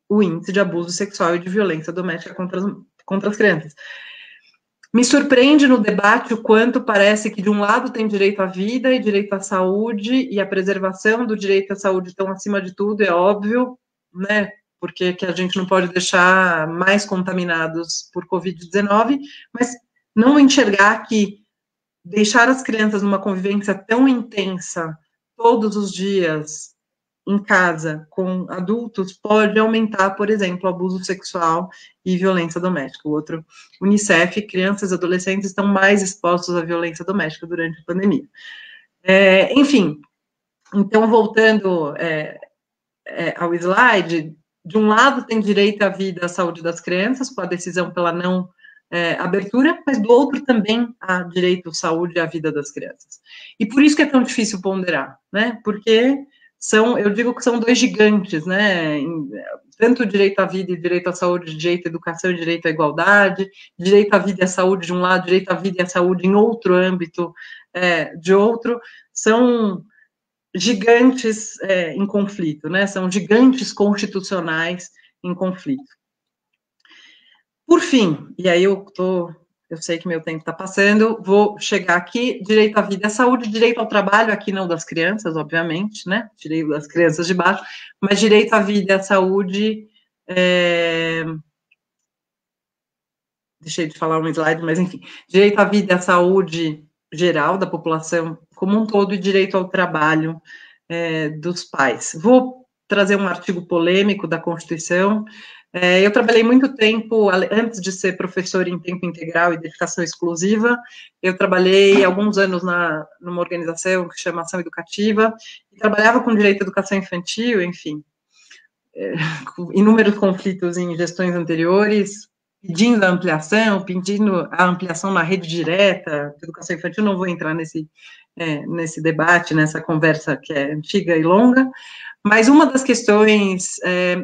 o índice de abuso sexual e de violência doméstica contra as crianças. Me surpreende no debate o quanto parece que, de um lado, tem direito à vida e direito à saúde, e a preservação do direito à saúde estão acima de tudo, é óbvio, né, porque que a gente não pode deixar mais contaminados por Covid-19, mas não enxergar que deixar as crianças numa convivência tão intensa, todos os dias, em casa, com adultos, pode aumentar, por exemplo, o abuso sexual e violência doméstica. O outro, Unicef, crianças e adolescentes estão mais expostos à violência doméstica durante a pandemia. Enfim, então, voltando ao slide, de um lado tem direito à vida e à saúde das crianças, com a decisão pela não abertura, mas do outro também há direito à saúde e à vida das crianças. E por isso que é tão difícil ponderar, né? Porque eu digo que são dois gigantes, né? Tanto o direito à vida e direito à saúde, direito à educação e direito à igualdade, direito à vida e à saúde de um lado, direito à vida e à saúde em outro âmbito de outro, são gigantes em conflito, né? São gigantes constitucionais em conflito. Por fim, e aí eu sei que meu tempo está passando, vou chegar aqui, direito à vida e à saúde, direito ao trabalho, aqui não das crianças, obviamente, né, direito das crianças de baixo, mas direito à vida e à saúde, deixei de falar um slide, mas enfim, direito à vida e à saúde geral da população como um todo e direito ao trabalho dos pais. Vou trazer um artigo polêmico da Constituição. Eu trabalhei muito tempo, antes de ser professora em tempo integral e dedicação exclusiva, eu trabalhei alguns anos numa organização que chama Ação Educativa, e trabalhava com direito à educação infantil, enfim, com inúmeros conflitos em gestões anteriores, pedindo a ampliação na rede direta de educação infantil. Não vou entrar nesse debate, nessa conversa que é antiga e longa, mas uma das questões,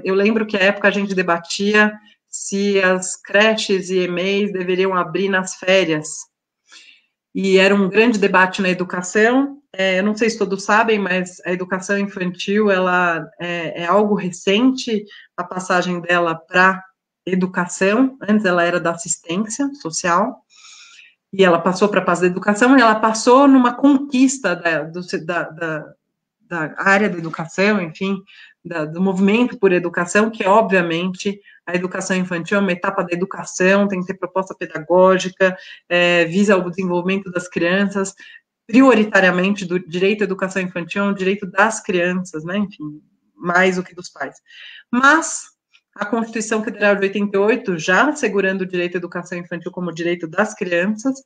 eu lembro que à época a gente debatia se as creches e EMEIs deveriam abrir nas férias, e era um grande debate na educação. Eu não sei se todos sabem, mas a educação infantil, ela é algo recente, a passagem dela para educação. Antes ela era da assistência social, e ela passou para a paz da educação, e ela passou numa conquista da área da educação, enfim, do movimento por educação, que obviamente a educação infantil é uma etapa da educação, tem que ter proposta pedagógica, visa o desenvolvimento das crianças, prioritariamente do direito à educação infantil, é um direito das crianças, né, enfim, mais do que dos pais. Mas a Constituição Federal de 88, já assegurando o direito à educação infantil como direito das crianças,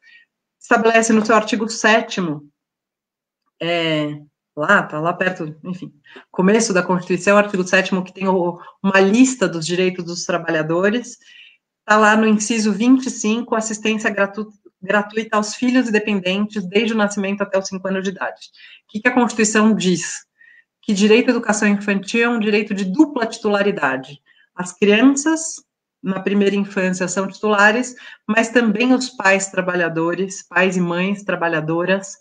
estabelece no seu artigo 7º, tá lá perto, enfim, começo da Constituição, artigo 7º, que tem uma lista dos direitos dos trabalhadores, está lá no inciso 25, assistência gratuita aos filhos e dependentes desde o nascimento até os 5 anos de idade. O que a Constituição diz? Que direito à educação infantil é um direito de dupla titularidade. As crianças, na primeira infância, são titulares, mas também os pais trabalhadores, pais e mães trabalhadoras,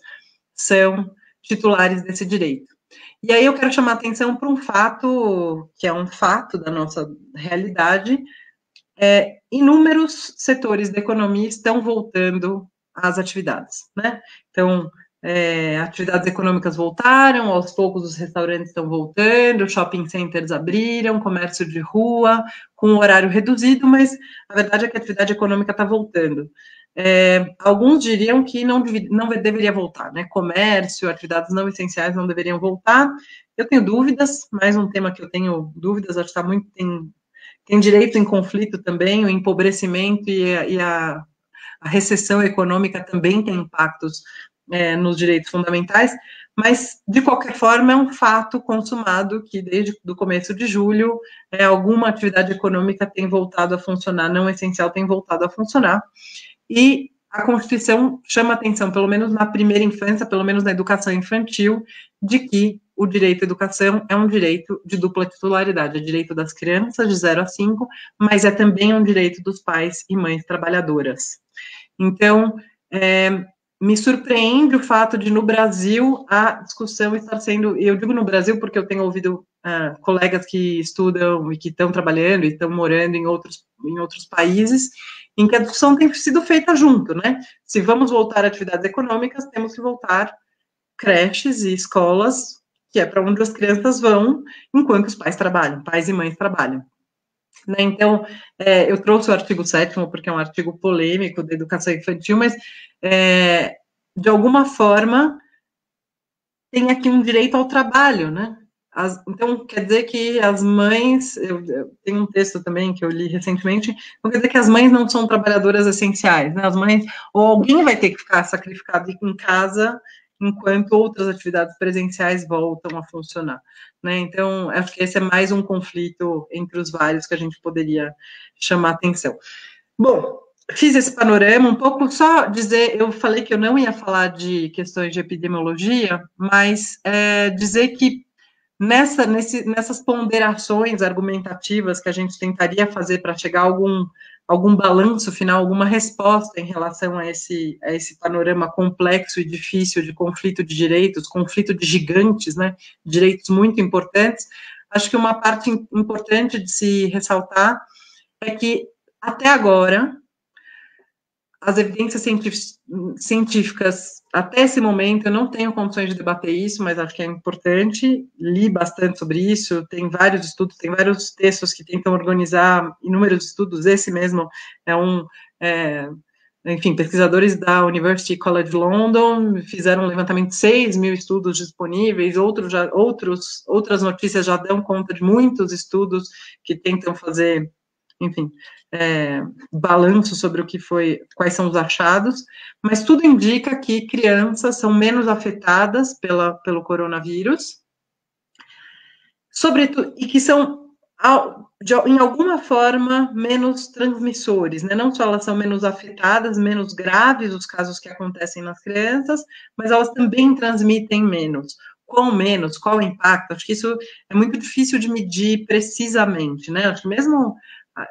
são titulares desse direito. E aí eu quero chamar a atenção para um fato, que é um fato da nossa realidade, inúmeros setores da economia estão voltando às atividades, né? Então, atividades econômicas voltaram, aos poucos os restaurantes estão voltando, shopping centers abriram, comércio de rua, com horário reduzido, mas a verdade é que a atividade econômica está voltando. Alguns diriam que não deveria voltar, né? Comércio, atividades não essenciais não deveriam voltar. Eu tenho dúvidas, mais um tema que eu tenho dúvidas, acho que está muito... Tem direito em conflito também, o empobrecimento e a recessão econômica também tem impactos nos direitos fundamentais, mas, de qualquer forma, é um fato consumado que, desde o começo de julho, alguma atividade econômica tem voltado a funcionar, não essencial tem voltado a funcionar, e a Constituição chama atenção, pelo menos na primeira infância, pelo menos na educação infantil, de que o direito à educação é um direito de dupla titularidade, é direito das crianças de 0 a 5, mas é também um direito dos pais e mães trabalhadoras. Então, me surpreende o fato de, no Brasil, a discussão estar sendo... Eu digo no Brasil porque eu tenho ouvido colegas que estudam e que estão trabalhando e estão morando em outros países, em que a discussão tem sido feita junto, né? Se vamos voltar a atividades econômicas, temos que voltar creches e escolas, que é para onde as crianças vão enquanto os pais trabalham, pais e mães trabalham. Né? Então, eu trouxe o artigo 7º, porque é um artigo polêmico da educação infantil, mas, de alguma forma, tem aqui um direito ao trabalho, né? Então, quer dizer que as mães, eu tenho um texto também que eu li recentemente, então quer dizer que as mães não são trabalhadoras essenciais, né? As mães, ou alguém vai ter que ficar sacrificado em casa, enquanto outras atividades presenciais voltam a funcionar, né? Então, acho que esse é mais um conflito entre os vários que a gente poderia chamar atenção. Bom, fiz esse panorama, um pouco só dizer, eu falei que eu não ia falar de questões de epidemiologia, mas dizer que nessas ponderações argumentativas que a gente tentaria fazer para chegar a algum balanço final, alguma resposta em relação a esse panorama complexo e difícil de conflito de direitos, conflito de gigantes, né, direitos muito importantes, acho que uma parte importante de se ressaltar é que, até agora, as evidências científicas, até esse momento, eu não tenho condições de debater isso, mas acho que é importante, li bastante sobre isso, tem vários estudos, tem vários textos que tentam organizar inúmeros estudos, esse mesmo enfim, pesquisadores da University College London fizeram um levantamento de 6.000 estudos disponíveis, outras notícias já dão conta de muitos estudos que tentam fazer, enfim, balanço sobre o que foi, quais são os achados, mas tudo indica que crianças são menos afetadas pelo coronavírus, sobretudo, e que são, em alguma forma, menos transmissores, né? Não só elas são menos afetadas, menos graves os casos que acontecem nas crianças, mas elas também transmitem menos. Qual menos? Qual o impacto? Acho que isso é muito difícil de medir precisamente, né? Acho que mesmo,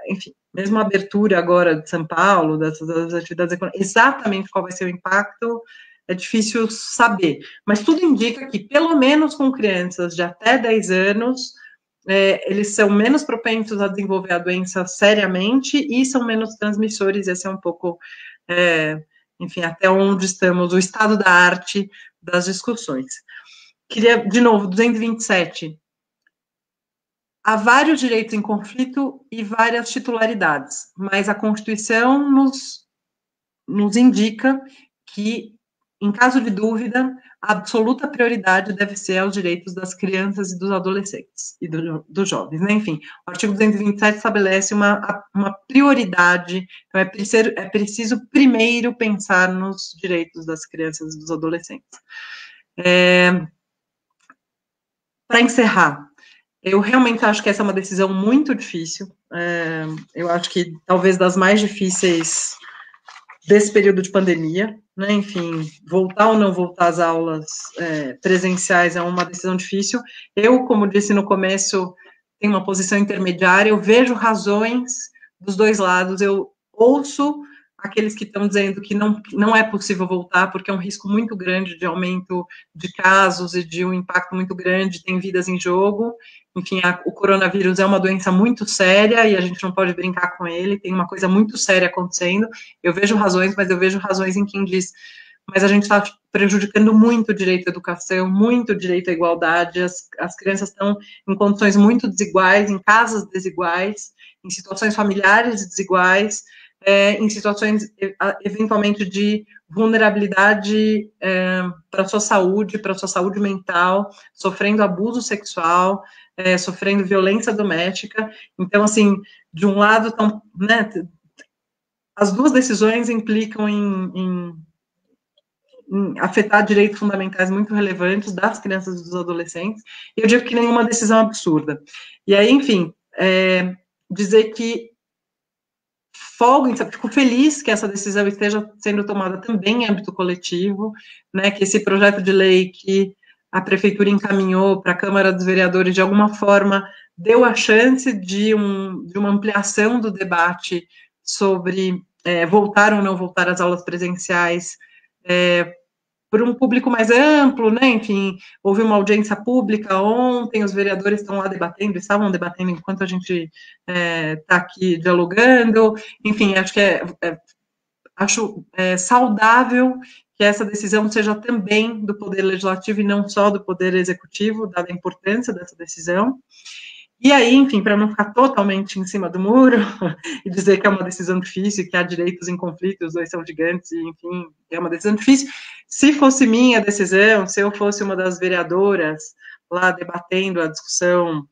enfim, mesmo a abertura agora de São Paulo, das atividades econômicas, exatamente qual vai ser o impacto, é difícil saber. Mas tudo indica que, pelo menos com crianças de até 10 anos, eles são menos propensos a desenvolver a doença seriamente e são menos transmissores. Esse é um pouco, enfim, até onde estamos, o estado da arte das discussões. Queria, de novo, 227. Há vários direitos em conflito e várias titularidades, mas a Constituição nos indica que, em caso de dúvida, a absoluta prioridade deve ser aos direitos das crianças e dos adolescentes e dos jovens, né? Enfim, o artigo 227 estabelece uma prioridade, então é preciso primeiro pensar nos direitos das crianças e dos adolescentes. Para encerrar, eu realmente acho que essa é uma decisão muito difícil, eu acho que talvez das mais difíceis desse período de pandemia, né? Enfim, voltar ou não voltar às aulas presenciais é uma decisão difícil. Eu, como disse no começo, tenho uma posição intermediária, eu vejo razões dos dois lados, eu ouço aqueles que estão dizendo que não é possível voltar, porque é um risco muito grande de aumento de casos e de um impacto muito grande, tem vidas em jogo. Enfim, o coronavírus é uma doença muito séria e a gente não pode brincar com ele, tem uma coisa muito séria acontecendo. Eu vejo razões, mas eu vejo razões em quem diz, mas a gente está prejudicando muito o direito à educação, muito o direito à igualdade, as crianças estão em condições muito desiguais, em casas desiguais, em situações familiares desiguais, em situações, eventualmente, de vulnerabilidade para a sua saúde mental, sofrendo abuso sexual, sofrendo violência doméstica. Então, assim, de um lado, né, as duas decisões implicam em afetar direitos fundamentais muito relevantes das crianças e dos adolescentes, e eu digo que nenhuma decisão é absurda. E aí, enfim, dizer que fico feliz que essa decisão esteja sendo tomada também em âmbito coletivo, né, que esse projeto de lei que a Prefeitura encaminhou para a Câmara dos Vereadores, de alguma forma, deu a chance de uma ampliação do debate sobre voltar ou não voltar às aulas presenciais, para um público mais amplo, né? Enfim, houve uma audiência pública ontem, os vereadores estavam debatendo enquanto a gente está aqui dialogando. Enfim, acho que acho saudável que essa decisão seja também do Poder Legislativo e não só do Poder Executivo, dada a importância dessa decisão. E aí, enfim, para não ficar totalmente em cima do muro e dizer que é uma decisão difícil, que há direitos em conflito, os dois são gigantes, e, enfim, é uma decisão difícil. Se fosse minha decisão, se eu fosse uma das vereadoras lá debatendo a discussão,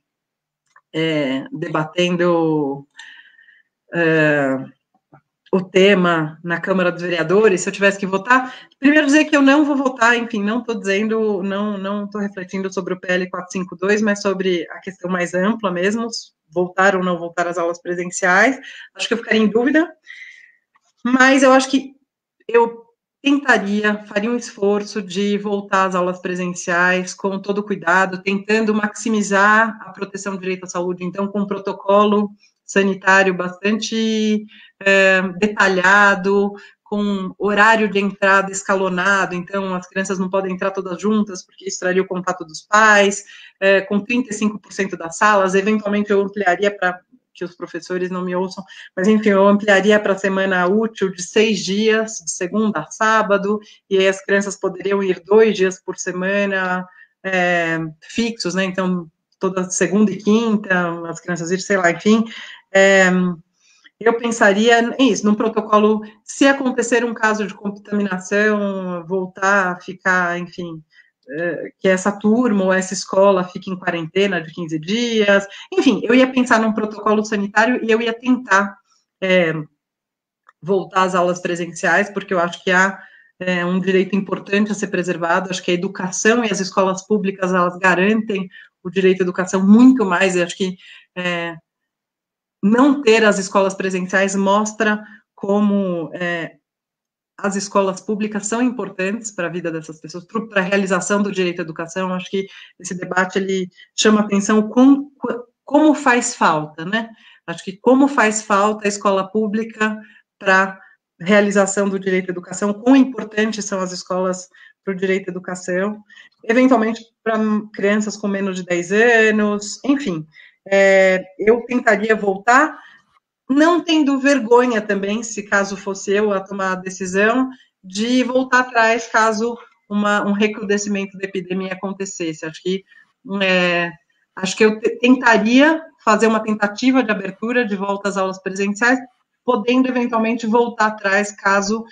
o tema na Câmara dos Vereadores, se eu tivesse que votar, primeiro dizer que eu não vou votar, enfim, não estou dizendo, não estou refletindo sobre o PL 452, mas sobre a questão mais ampla mesmo, voltar ou não voltar às aulas presenciais, acho que eu ficaria em dúvida, mas eu acho que eu faria um esforço de voltar às aulas presenciais com todo cuidado, tentando maximizar a proteção do direito à saúde, então com um protocolo sanitário bastante detalhado, com horário de entrada escalonado, então as crianças não podem entrar todas juntas, porque isso traria o contato dos pais, com 35% das salas, eventualmente eu ampliaria para que os professores não me ouçam, mas enfim, eu ampliaria para a semana útil de 6 dias, de segunda a sábado, e aí as crianças poderiam ir 2 dias por semana, fixos, né, então toda segunda e quinta, as crianças ir, sei lá, enfim, eu pensaria isso, num protocolo, se acontecer um caso de contaminação, voltar a ficar, enfim, que essa turma ou essa escola fique em quarentena de 15 dias, enfim, eu ia pensar num protocolo sanitário e eu ia tentar voltar às aulas presenciais, porque eu acho que há um direito importante a ser preservado, acho que a educação e as escolas públicas, elas garantem o direito à educação muito mais, e acho que não ter as escolas presenciais mostra como as escolas públicas são importantes para a vida dessas pessoas, para a realização do direito à educação. Acho que esse debate, ele chama atenção como faz falta, né? Acho que como faz falta a escola pública para a realização do direito à educação, quão importantes são as escolas para o direito à educação, eventualmente para crianças com menos de 10 anos, enfim. Eu tentaria voltar, não tendo vergonha também, se caso fosse eu a tomar a decisão, de voltar atrás caso um recrudescimento da epidemia acontecesse. Acho que eu tentaria fazer uma tentativa de abertura de volta às aulas presenciais, podendo eventualmente voltar atrás caso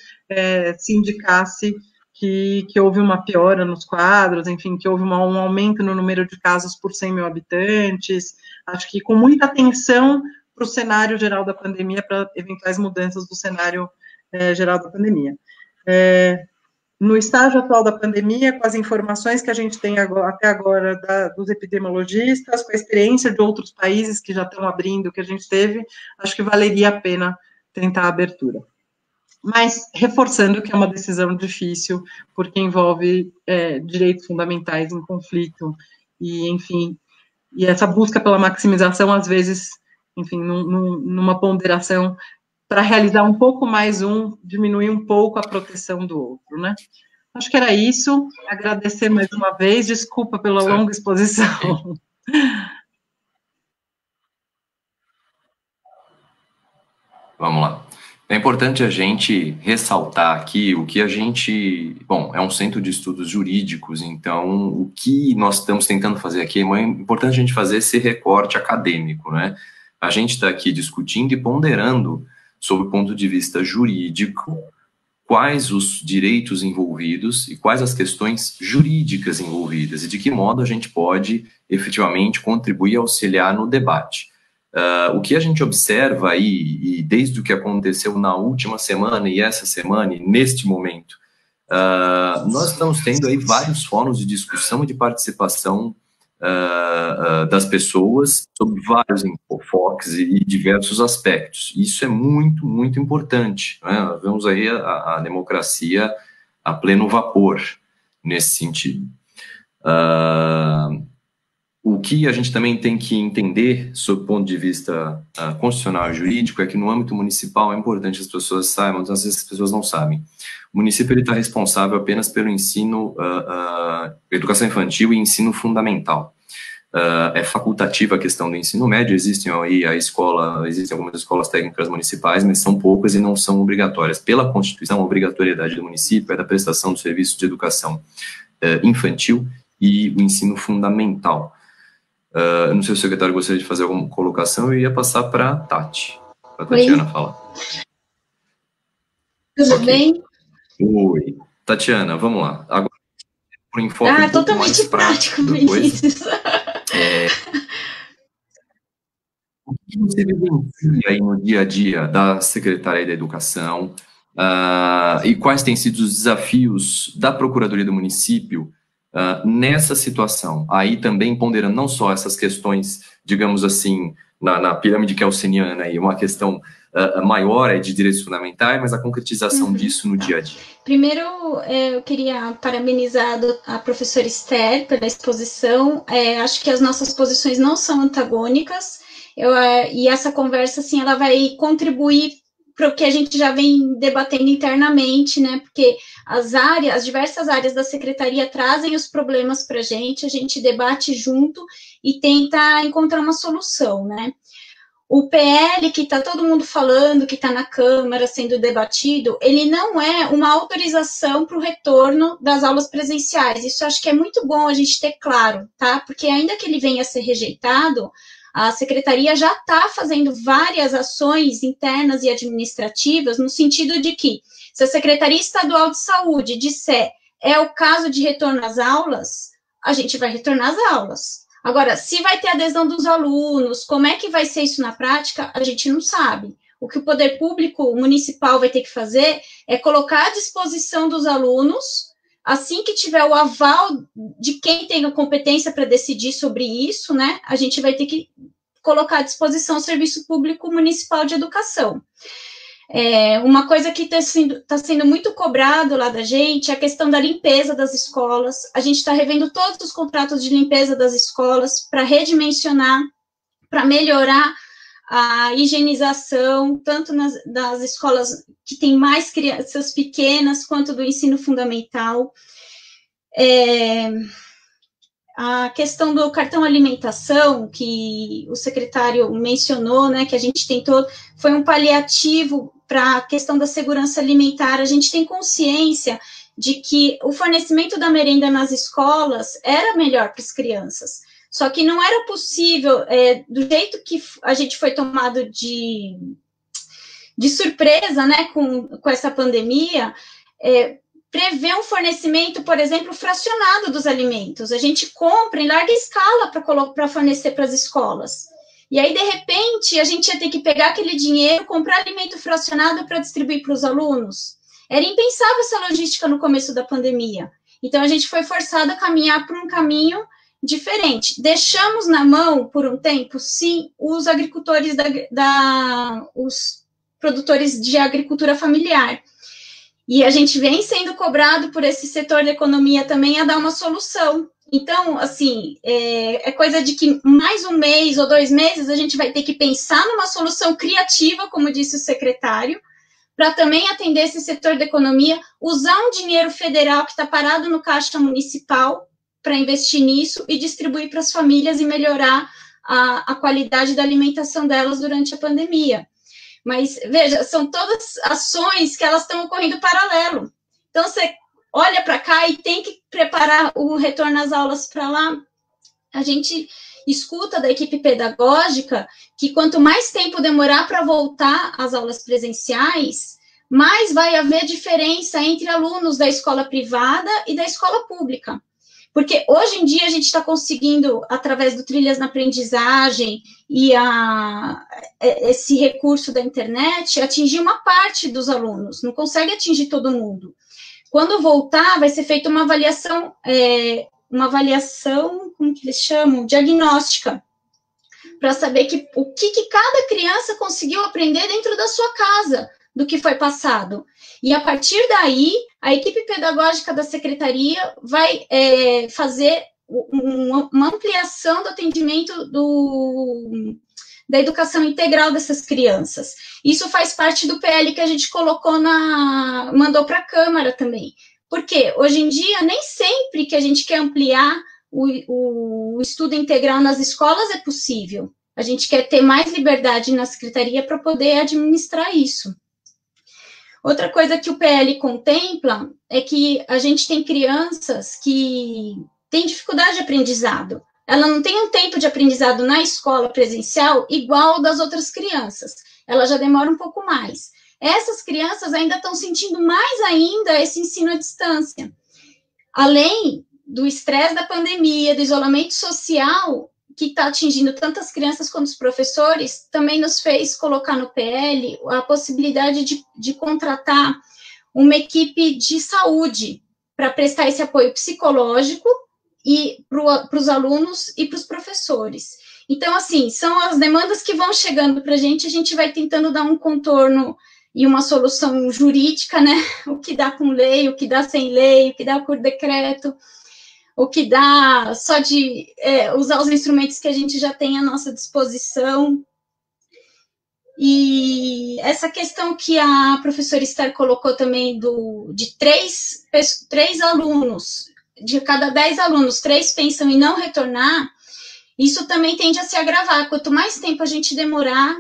se indicasse que houve uma piora nos quadros, enfim, que houve um aumento no número de casos por 100 mil habitantes, acho que com muita atenção para o cenário geral da pandemia, para eventuais mudanças do cenário geral da pandemia. No estágio atual da pandemia, com as informações que a gente tem até agora dos epidemiologistas, com a experiência de outros países que já estão abrindo, que a gente teve, acho que valeria a pena tentar a abertura. Mas, reforçando que é uma decisão difícil, porque envolve direitos fundamentais em conflito, e, enfim, e essa busca pela maximização, às vezes, enfim, numa ponderação para realizar um pouco mais diminuir um pouco a proteção do outro, né? Acho que era isso. Agradecer mais uma vez, desculpa pela longa exposição. Vamos lá. É importante a gente ressaltar aqui o que a gente... Bom, é um centro de estudos jurídicos, então o que nós estamos tentando fazer aqui é importante a gente fazer esse recorte acadêmico, né? A gente está aqui discutindo e ponderando, sob o ponto de vista jurídico, quais os direitos envolvidos e quais as questões jurídicas envolvidas e de que modo a gente pode efetivamente contribuir e auxiliar no debate. O que a gente observa aí, e desde o que aconteceu na última semana e essa semana, e neste momento, nós estamos tendo aí vários fóruns de discussão e de participação das pessoas sobre vários enfoques e diversos aspectos. Isso é muito, muito importante, né? Nós vemos aí a democracia a pleno vapor nesse sentido. O que a gente também tem que entender, sob o ponto de vista constitucional e jurídico, é que no âmbito municipal é importante que as pessoas saibam, às vezes as pessoas não sabem. O município está responsável apenas pelo ensino, educação infantil e ensino fundamental. É facultativa a questão do ensino médio, existem algumas escolas técnicas municipais, mas são poucas e não são obrigatórias. Pela Constituição, a obrigatoriedade do município é da prestação do serviço de educação infantil e o ensino fundamental. Não sei se o secretário gostaria de fazer alguma colocação, eu ia passar para a Tati, para a Tatiana falar. Tudo bem? Oi. Tatiana, vamos lá. Agora, por enfoque um totalmente mais prático, Vinícius. O que você vivencia aí no dia a dia da Secretaria da Educação e quais têm sido os desafios da Procuradoria do Município nessa situação? Aí também ponderando não só essas questões, digamos assim, na pirâmide kelseniana, aí, uma questão maior de direitos fundamentais, mas a concretização disso no dia a dia. Primeiro, eu queria parabenizar a professora Esther pela exposição. Acho que as nossas posições não são antagônicas, e essa conversa, assim, ela vai contribuir para o que a gente já vem debatendo internamente, né, porque as diversas áreas da secretaria trazem os problemas para a gente debate junto e tenta encontrar uma solução, né. O PL, que está todo mundo falando, que está na Câmara sendo debatido, ele não é uma autorização para o retorno das aulas presenciais. Isso acho que é muito bom a gente ter claro, tá? Porque ainda que ele venha a ser rejeitado, a Secretaria já está fazendo várias ações internas e administrativas, no sentido de que, se a Secretaria Estadual de Saúde disser é o caso de retorno às aulas, a gente vai retornar às aulas. Agora, se vai ter adesão dos alunos, como é que vai ser isso na prática, a gente não sabe. O que o poder público municipal vai ter que fazer é colocar à disposição dos alunos, assim que tiver o aval de quem tem a competência para decidir sobre isso, né, a gente vai ter que colocar à disposição o Serviço Público Municipal de Educação. Uma coisa que está sendo muito cobrado lá da gente é a questão da limpeza das escolas. A gente está revendo todos os contratos de limpeza das escolas para redimensionar, para melhorar a higienização, tanto das escolas que têm mais crianças pequenas, quanto do ensino fundamental. A questão do cartão alimentação, que o secretário mencionou, né, que a gente tentou, foi um paliativo para a questão da segurança alimentar. A gente tem consciência de que o fornecimento da merenda nas escolas era melhor para as crianças, só que não era possível, do jeito que a gente foi tomado de surpresa, né, com essa pandemia, prevê um fornecimento, por exemplo, fracionado dos alimentos. A gente compra em larga escala para fornecer para as escolas. E aí, de repente, a gente ia ter que pegar aquele dinheiro, comprar alimento fracionado para distribuir para os alunos. Era impensável essa logística no começo da pandemia. Então, a gente foi forçado a caminhar por um caminho diferente. Deixamos na mão, por um tempo, sim, os agricultores, os produtores de agricultura familiar. E a gente vem sendo cobrado por esse setor da economia também a dar uma solução. Então, assim, é coisa de que mais um mês ou 2 meses a gente vai ter que pensar numa solução criativa, como disse o secretário, para também atender esse setor da economia, usar um dinheiro federal que está parado no caixa municipal para investir nisso e distribuir para as famílias e melhorar a qualidade da alimentação delas durante a pandemia. Mas, veja, são todas ações que elas estão ocorrendo paralelo. Então, você olha para cá e tem que preparar o retorno às aulas para lá. A gente escuta da equipe pedagógica que quanto mais tempo demorar para voltar às aulas presenciais, mais vai haver diferença entre alunos da escola privada e da escola pública. Porque hoje em dia a gente está conseguindo, através do Trilhas na Aprendizagem e esse recurso da internet, atingir uma parte dos alunos, não consegue atingir todo mundo. Quando voltar, vai ser feita uma avaliação, como que eles chamam? Diagnóstica, para saber o que cada criança conseguiu aprender dentro da sua casa, do que foi passado. E, a partir daí, a equipe pedagógica da secretaria vai fazer uma ampliação do atendimento da educação integral dessas crianças. Isso faz parte do PL que a gente mandou para a Câmara também. Porque, hoje em dia, nem sempre que a gente quer ampliar o estudo integral nas escolas é possível. A gente quer ter mais liberdade na secretaria para poder administrar isso. Outra coisa que o PL contempla é que a gente tem crianças que têm dificuldade de aprendizado. Ela não tem um tempo de aprendizado na escola presencial igual ao das outras crianças. Ela já demora um pouco mais. Essas crianças ainda estão sentindo mais ainda esse ensino à distância. Além do estresse da pandemia, do isolamento social, que está atingindo tanto as crianças quanto os professores, também nos fez colocar no PL a possibilidade de contratar uma equipe de saúde para prestar esse apoio psicológico e para os alunos e para os professores. Então, assim, são as demandas que vão chegando para a gente vai tentando dar um contorno e uma solução jurídica, né? O que dá com lei, o que dá sem lei, o que dá por decreto, o que dá só de usar os instrumentos que a gente já tem à nossa disposição. E essa questão que a professora Esther colocou também de 3 alunos, de cada 10 alunos, 3 pensam em não retornar, isso também tende a se agravar. Quanto mais tempo a gente demorar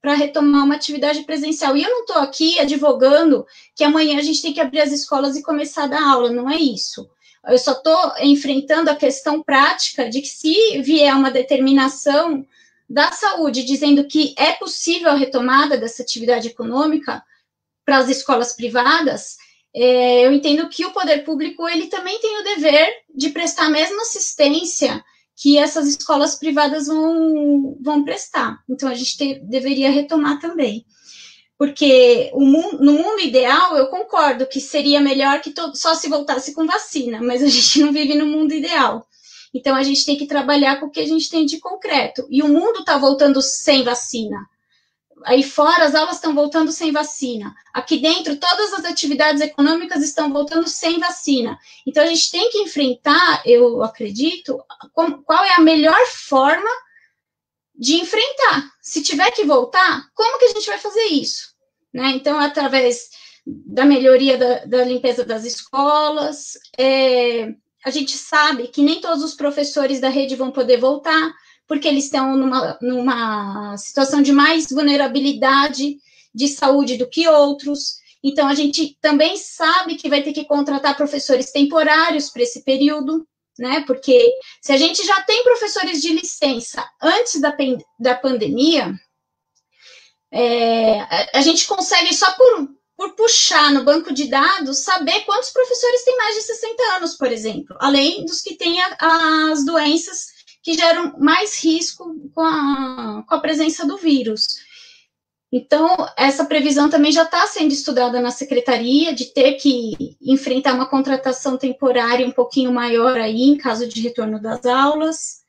para retomar uma atividade presencial. E eu não estou aqui advogando que amanhã a gente tem que abrir as escolas e começar a dar aula, não é isso. Eu só estou enfrentando a questão prática de que se vier uma determinação da saúde dizendo que é possível a retomada dessa atividade econômica para as escolas privadas, eu entendo que o poder público ele também tem o dever de prestar a mesma assistência que essas escolas privadas vão prestar. Então, a gente deveria retomar também. Porque no mundo ideal, eu concordo que seria melhor que só se voltasse com vacina, mas a gente não vive no mundo ideal. Então, a gente tem que trabalhar com o que a gente tem de concreto. E o mundo está voltando sem vacina. Aí fora, as aulas estão voltando sem vacina. Aqui dentro, todas as atividades econômicas estão voltando sem vacina. Então, a gente tem que enfrentar, eu acredito, qual é a melhor forma de enfrentar. Se tiver que voltar, como que a gente vai fazer isso? Né? Então, através da melhoria da limpeza das escolas, a gente sabe que nem todos os professores da rede vão poder voltar, porque eles estão numa situação de mais vulnerabilidade de saúde do que outros. Então, a gente também sabe que vai ter que contratar professores temporários para esse período, né? Porque se a gente já tem professores de licença antes da pandemia, a gente consegue só por puxar no banco de dados, saber quantos professores têm mais de 60 anos, por exemplo, além dos que têm as doenças que geram mais risco com a presença do vírus. Então, essa previsão também já está sendo estudada na secretaria, de ter que enfrentar uma contratação temporária um pouquinho maior aí, em caso de retorno das aulas.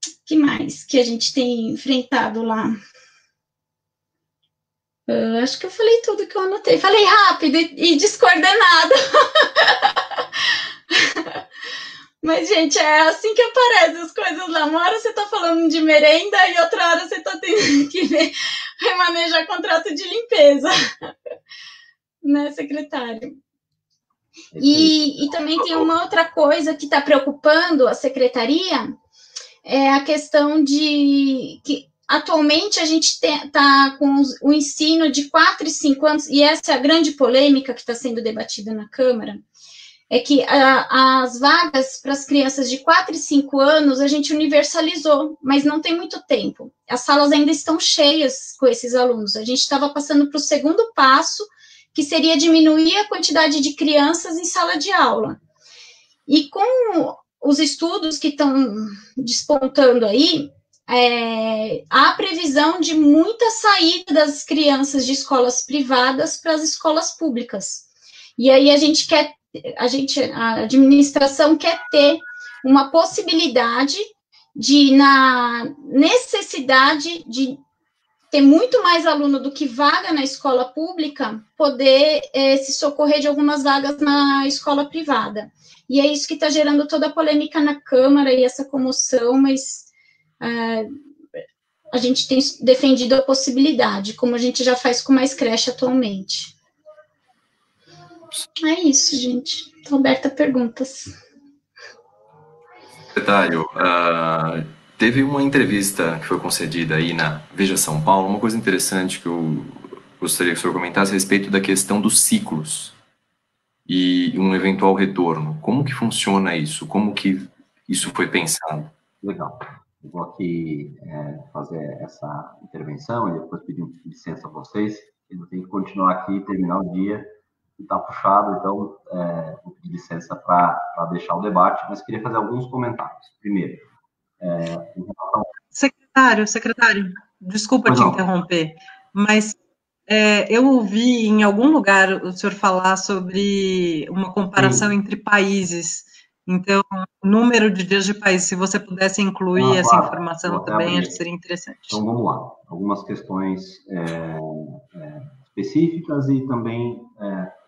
O que mais que a gente tem enfrentado lá? Acho que eu falei tudo que eu anotei. Falei rápido e descoordenado. Mas, gente, é assim que aparecem as coisas lá. Uma hora você está falando de merenda e outra hora você está tendo que remanejar contrato de limpeza. Né, secretário? E também tem uma outra coisa que está preocupando a secretaria, é a questão de que atualmente a gente está com o ensino de 4 e 5 anos, e essa é a grande polêmica que está sendo debatida na Câmara, é que as vagas para as crianças de 4 e 5 anos a gente universalizou, mas não tem muito tempo. As salas ainda estão cheias com esses alunos. A gente estava passando para o segundo passo, que seria diminuir a quantidade de crianças em sala de aula. E com os estudos que estão despontando aí, há previsão de muita saída das crianças de escolas privadas para as escolas públicas. E aí a administração quer ter uma possibilidade de, na necessidade de ter muito mais aluno do que vaga na escola pública, poder se socorrer de algumas vagas na escola privada. E é isso que está gerando toda a polêmica na Câmara e essa comoção, mas a gente tem defendido a possibilidade, como a gente já faz com mais creche atualmente. É isso, gente. Estou aberta a perguntas. Secretário, teve uma entrevista que foi concedida aí na Veja São Paulo, uma coisa interessante que eu gostaria que o senhor comentasse a respeito da questão dos ciclos e um eventual retorno. Como que funciona isso? Como que isso foi pensado? Legal. Eu vou aqui fazer essa intervenção e depois pedir licença a vocês. Eu tenho que continuar aqui e terminar o dia. Está puxado, então vou pedir licença para deixar o debate, mas queria fazer alguns comentários. Primeiro, em relação... Secretário, desculpa te interromper, mas eu ouvi em algum lugar o senhor falar sobre uma comparação entre países. Então, número de dias de país, se você pudesse incluir essa informação também, acho que seria interessante. Então, vamos lá. Algumas questões específicas e também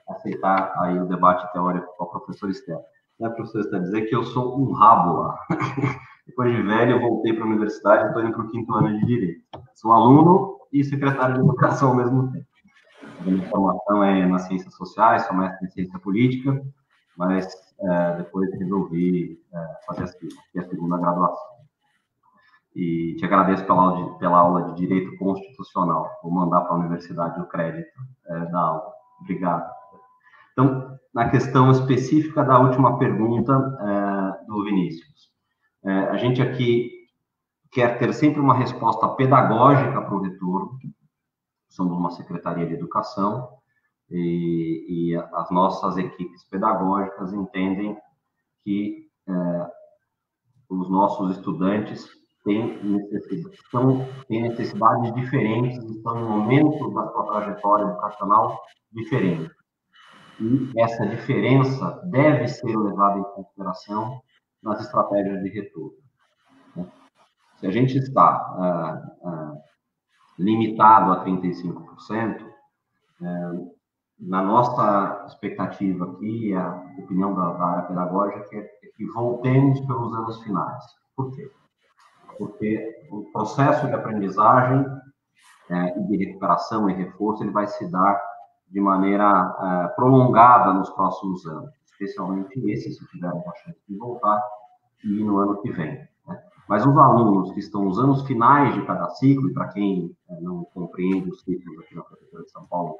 aceitar aí o debate teórico com a professora Esther. A professora Esther dizer que eu sou um rabo lá. Depois de velho, eu voltei para a universidade e estou indo para o 5º ano de Direito. Sou aluno e secretário de Educação ao mesmo tempo. A minha formação é nas Ciências Sociais, sou mestre em Ciência Política, mas depois resolvi fazer a segunda graduação. E te agradeço pela aula de Direito Constitucional. Vou mandar para a universidade o crédito da aula. Obrigado. Então, na questão específica da última pergunta do Vinícius, a gente aqui quer ter sempre uma resposta pedagógica para o retorno. Somos uma secretaria de educação e as nossas equipes pedagógicas entendem que os nossos estudantes têm necessidades diferentes, estão em momentos da sua trajetória educacional diferentes. E essa diferença deve ser levada em consideração nas estratégias de retorno. Se a gente está limitado a 35%, na nossa expectativa aqui, a opinião da área pedagógica é que voltemos pelos anos finais. Por quê? Porque o processo de aprendizagem e de recuperação e reforço ele vai se dar de maneira prolongada nos próximos anos, especialmente esses que tiveram a chance de voltar e no ano que vem. Né? Mas os alunos que estão nos anos finais de cada ciclo, e para quem não compreende os ciclos aqui na Prefeitura de São Paulo,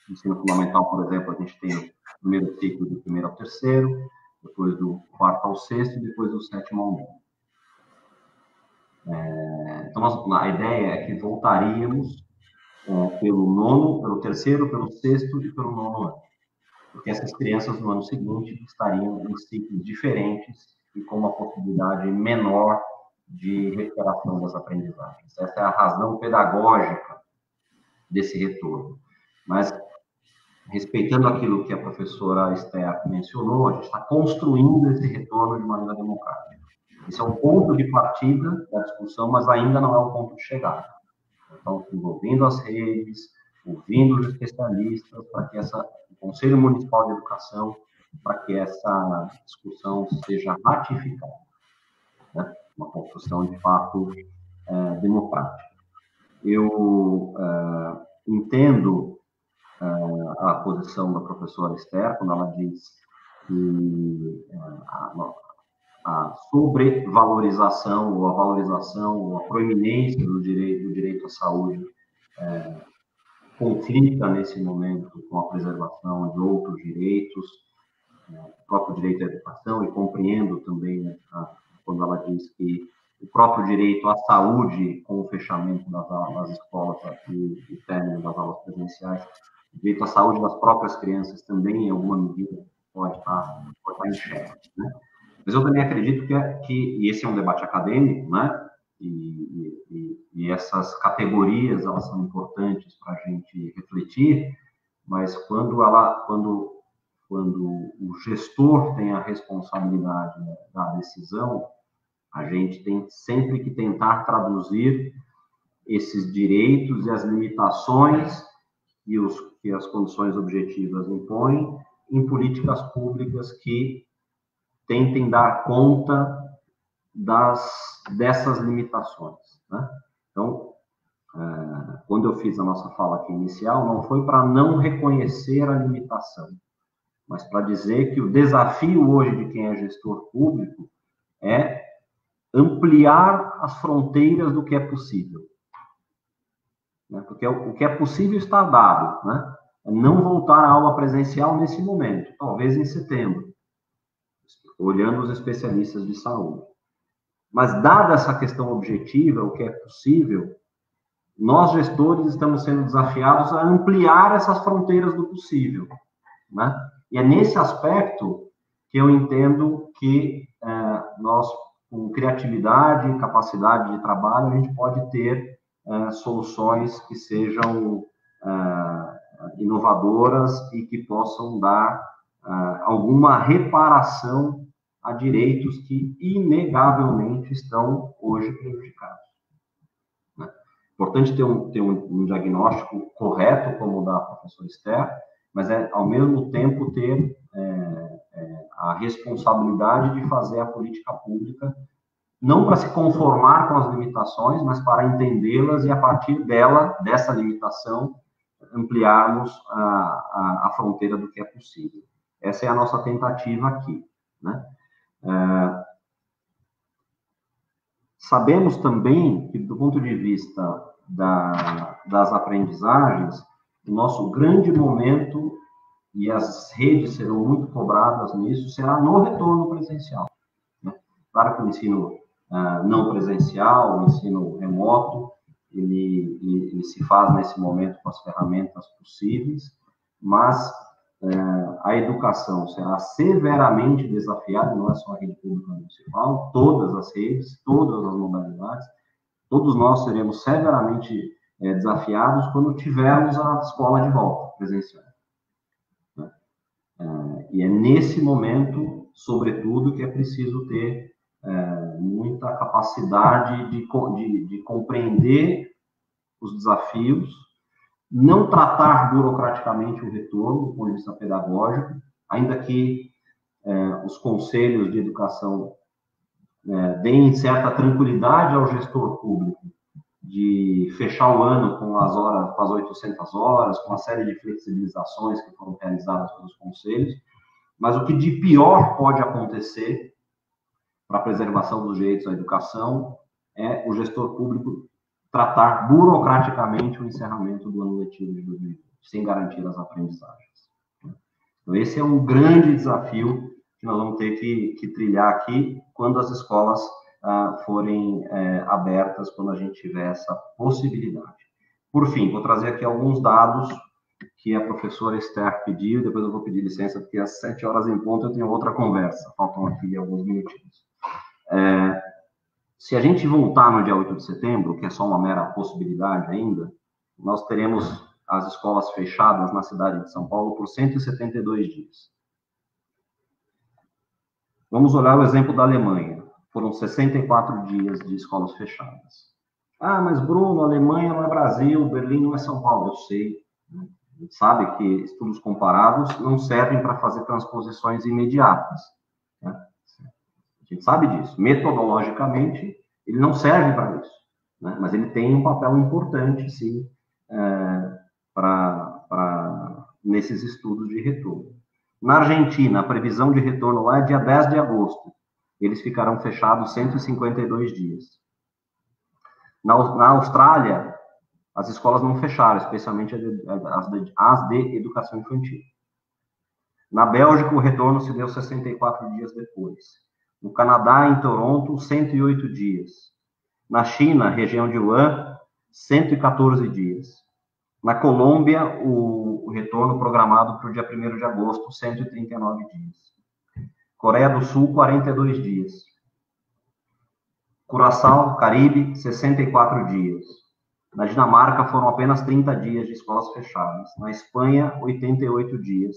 no ensino fundamental, por exemplo, a gente tem o primeiro ciclo do 1º ao 3º, depois do 4º ao 6º e depois do 7º ao 9º. Então, a ideia é que voltaríamos pelo terceiro, pelo sexto e pelo nono ano. Porque essas crianças no ano seguinte estariam em ciclos diferentes e com uma possibilidade menor de recuperação das aprendizagens. Essa é a razão pedagógica desse retorno. Mas, respeitando aquilo que a professora Esther mencionou, a gente está construindo esse retorno de maneira democrática. Esse é o ponto de partida da discussão, mas ainda não é o ponto de chegada. Então, envolvendo as redes, ouvindo os especialistas, para que o Conselho Municipal de Educação, para que essa discussão seja ratificada, né? Uma construção, de fato, democrática. Eu entendo a posição da professora Esther, quando ela diz que a sobrevalorização ou a valorização ou a proeminência do direito à saúde conflita nesse momento com a preservação de outros direitos, o próprio direito à educação, e compreendo também, né, quando ela diz que o próprio direito à saúde, com o fechamento das escolas e o término das aulas presenciais, o direito à saúde das próprias crianças também, em alguma medida, pode estar em xeque, né? Mas eu também acredito que esse é um debate acadêmico, né? E essas categorias, elas são importantes para a gente refletir, mas quando o gestor tem a responsabilidade, né, da decisão, a gente tem sempre que tentar traduzir esses direitos e as limitações que as condições objetivas impõem em políticas públicas que tentem dar conta dessas limitações, né? Então, quando eu fiz a nossa fala aqui inicial, não foi para não reconhecer a limitação, mas para dizer que o desafio hoje de quem é gestor público é ampliar as fronteiras do que é possível, né? Porque o que é possível está dado, né? Não voltar à aula presencial nesse momento, talvez em setembro, olhando os especialistas de saúde. Mas, dada essa questão objetiva, o que é possível, nós, gestores, estamos sendo desafiados a ampliar essas fronteiras do possível, né? E é nesse aspecto que eu entendo que nós, com criatividade e capacidade de trabalho, a gente pode ter soluções que sejam inovadoras e que possam dar alguma reparação a direitos que, inegavelmente, estão hoje prejudicados. Né? Importante ter um diagnóstico correto, como o da professora Esther, mas ao mesmo tempo, ter a responsabilidade de fazer a política pública, não para se conformar com as limitações, mas para entendê-las e, a partir dessa limitação, ampliarmos a fronteira do que é possível. Essa é a nossa tentativa aqui, né? Sabemos também que, do ponto de vista das aprendizagens, o nosso grande momento, e as redes serão muito cobradas nisso, será no retorno presencial, né? Claro que o ensino não presencial, o ensino remoto, ele se faz nesse momento com as ferramentas possíveis, mas a educação será severamente desafiada, não é só a rede pública municipal, todas as redes, todas as modalidades, todos nós seremos severamente desafiados quando tivermos a escola de volta, presencial. E é nesse momento, sobretudo, que é preciso ter muita capacidade de compreender os desafios, não tratar burocraticamente o retorno do ponto de vista pedagógico, ainda que os conselhos de educação deem certa tranquilidade ao gestor público de fechar o ano com as 800 horas, com uma série de flexibilizações que foram realizadas pelos conselhos, mas o que de pior pode acontecer para a preservação dos direitos à educação é o gestor público tratar burocraticamente o encerramento do ano letivo de 2020, sem garantir as aprendizagens. Então, esse é um grande desafio que nós vamos ter que trilhar aqui quando as escolas forem abertas, quando a gente tiver essa possibilidade. Por fim, vou trazer aqui alguns dados que a professora Esther pediu, depois eu vou pedir licença, porque às 7 horas em ponto eu tenho outra conversa, faltam aqui alguns minutinhos. Se a gente voltar no dia 8 de setembro, que é só uma mera possibilidade ainda, nós teremos as escolas fechadas na cidade de São Paulo por 172 dias. Vamos olhar o exemplo da Alemanha. Foram 64 dias de escolas fechadas. Ah, mas Bruno, Alemanha não é Brasil, Berlim não é São Paulo. Eu sei. A gente sabe que estudos comparados não servem para fazer transposições imediatas. Né? A gente sabe disso. Metodologicamente, ele não serve para isso. Né? Mas ele tem um papel importante, sim, nesses estudos de retorno. Na Argentina, a previsão de retorno lá é dia 10 de agosto. Eles ficarão fechados 152 dias. Na Austrália, as escolas não fecharam, especialmente as de educação infantil. Na Bélgica, o retorno se deu 64 dias depois. No Canadá, em Toronto, 108 dias. Na China, região de Wuhan, 114 dias. Na Colômbia, o retorno programado para o dia 1º de agosto, 139 dias. Coreia do Sul, 42 dias. Curaçao, Caribe, 64 dias. Na Dinamarca, foram apenas 30 dias de escolas fechadas. Na Espanha, 88 dias.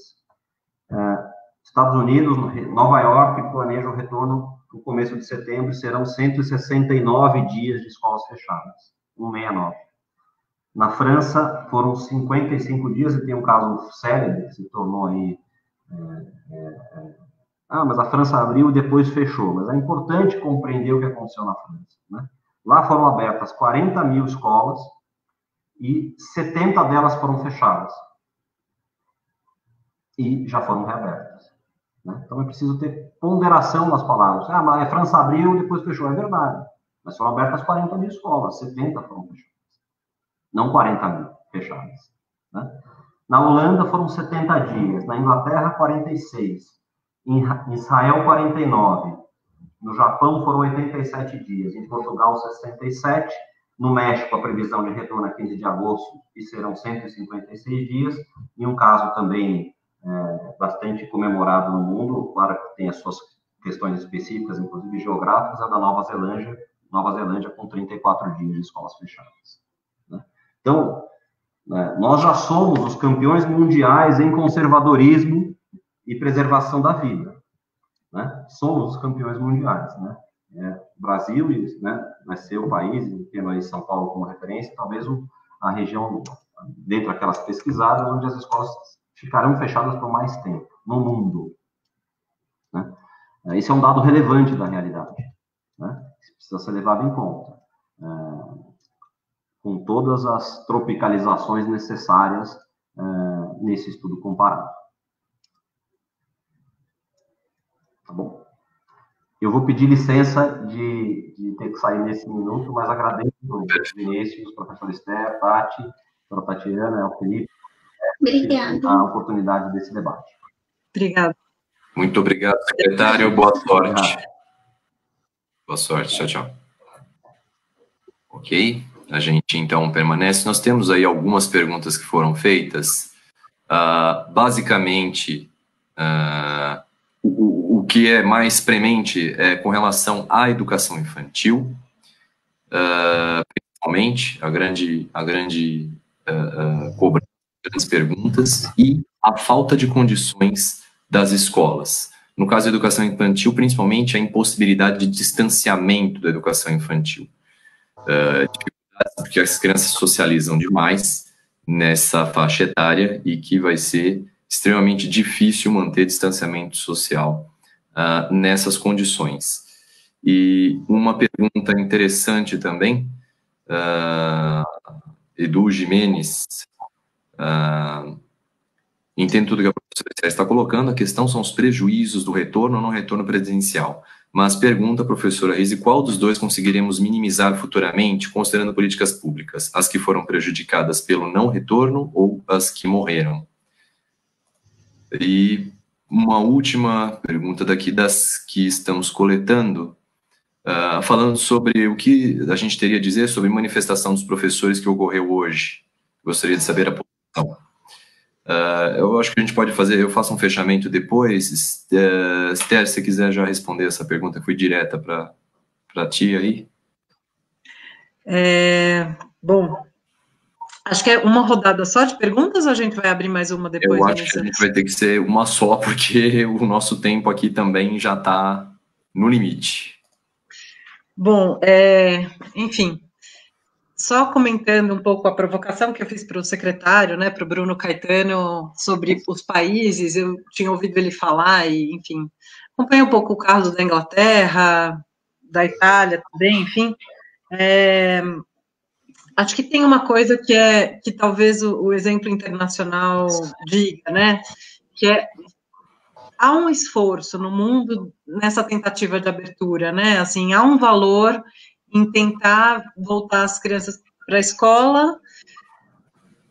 Estados Unidos, Nova York, planeja o retorno no começo de setembro, serão 169 dias de escolas fechadas. 169. Na França, foram 55 dias, e tem um caso célebre, que se tornou aí... mas a França abriu e depois fechou. Mas é importante compreender o que aconteceu na França. Né? Lá foram abertas 40 mil escolas e 70 delas foram fechadas. E já foram reabertas. Né? Então, é preciso ter ponderação nas palavras. Mas a França abriu e depois fechou. É verdade. Mas foram abertas 40 mil escolas, 70 foram fechadas. Não 40 mil fechadas. Né? Na Holanda, foram 70 dias. Na Inglaterra, 46. Em Israel, 49. No Japão, foram 87 dias. Em Portugal, 67. No México, a previsão de retorno é 15 de agosto e serão 156 dias. E um caso também bastante comemorado no mundo, claro que tem as suas questões específicas, inclusive geográficas, é da Nova Zelândia com 34 dias de escolas fechadas. Né? Então, nós já somos os campeões mundiais em conservadorismo e preservação da vida. Né? Somos os campeões mundiais. Né? O Brasil, né, vai ser o país, tendo aí São Paulo como referência, talvez a região, dentro daquelas pesquisadas, onde as escolas ficarão fechadas por mais tempo, no mundo. Né? Esse é um dado relevante da realidade. Né? Precisa ser levado em conta. Com todas as tropicalizações necessárias nesse estudo comparado. Tá bom? Eu vou pedir licença de ter que sair nesse minuto, mas agradeço ao Vinícius, professor Esther, Tati, a Tatiana, ao Felipe, Obrigada. a oportunidade desse debate. Obrigada. Muito obrigado, secretário. Boa sorte. Boa sorte. Tchau, tchau. Ok. A gente, então, permanece. Nós temos aí algumas perguntas que foram feitas. Basicamente, o que é mais premente é com relação à educação infantil, principalmente, a grande cobrança, grandes perguntas, e a falta de condições das escolas. No caso da educação infantil, principalmente a impossibilidade de distanciamento da educação infantil. Porque as crianças socializam demais nessa faixa etária e que vai ser extremamente difícil manter distanciamento social nessas condições. E uma pergunta interessante também, Edu Jimenez, entendo tudo que a professora está colocando, a questão são os prejuízos do retorno ou não retorno presencial. Mas pergunta a professora Rizzi, qual dos dois conseguiremos minimizar futuramente, considerando políticas públicas? As que foram prejudicadas pelo não retorno ou as que morreram? E uma última pergunta daqui das que estamos coletando. falando sobre o que a gente teria a dizer sobre manifestação dos professores que ocorreu hoje. Gostaria de saber a posição. Eu acho que a gente pode fazer, eu faço um fechamento depois. Esther, se quiser já responder essa pergunta, que foi direta para ti aí. Bom, acho que é uma rodada só de perguntas ou a gente vai abrir mais uma depois? Eu acho que a gente vai ter que ser uma só, porque o nosso tempo aqui também já está no limite. Bom, enfim, só comentando um pouco a provocação que eu fiz para o secretário, né, para o Bruno Caetano, sobre os países, eu tinha ouvido ele falar e, enfim, acompanhei um pouco o caso da Inglaterra, da Itália também, enfim. Acho que tem uma coisa que talvez o exemplo internacional diga, né, que há um esforço no mundo nessa tentativa de abertura, né, assim, há um valor em tentar voltar as crianças para a escola,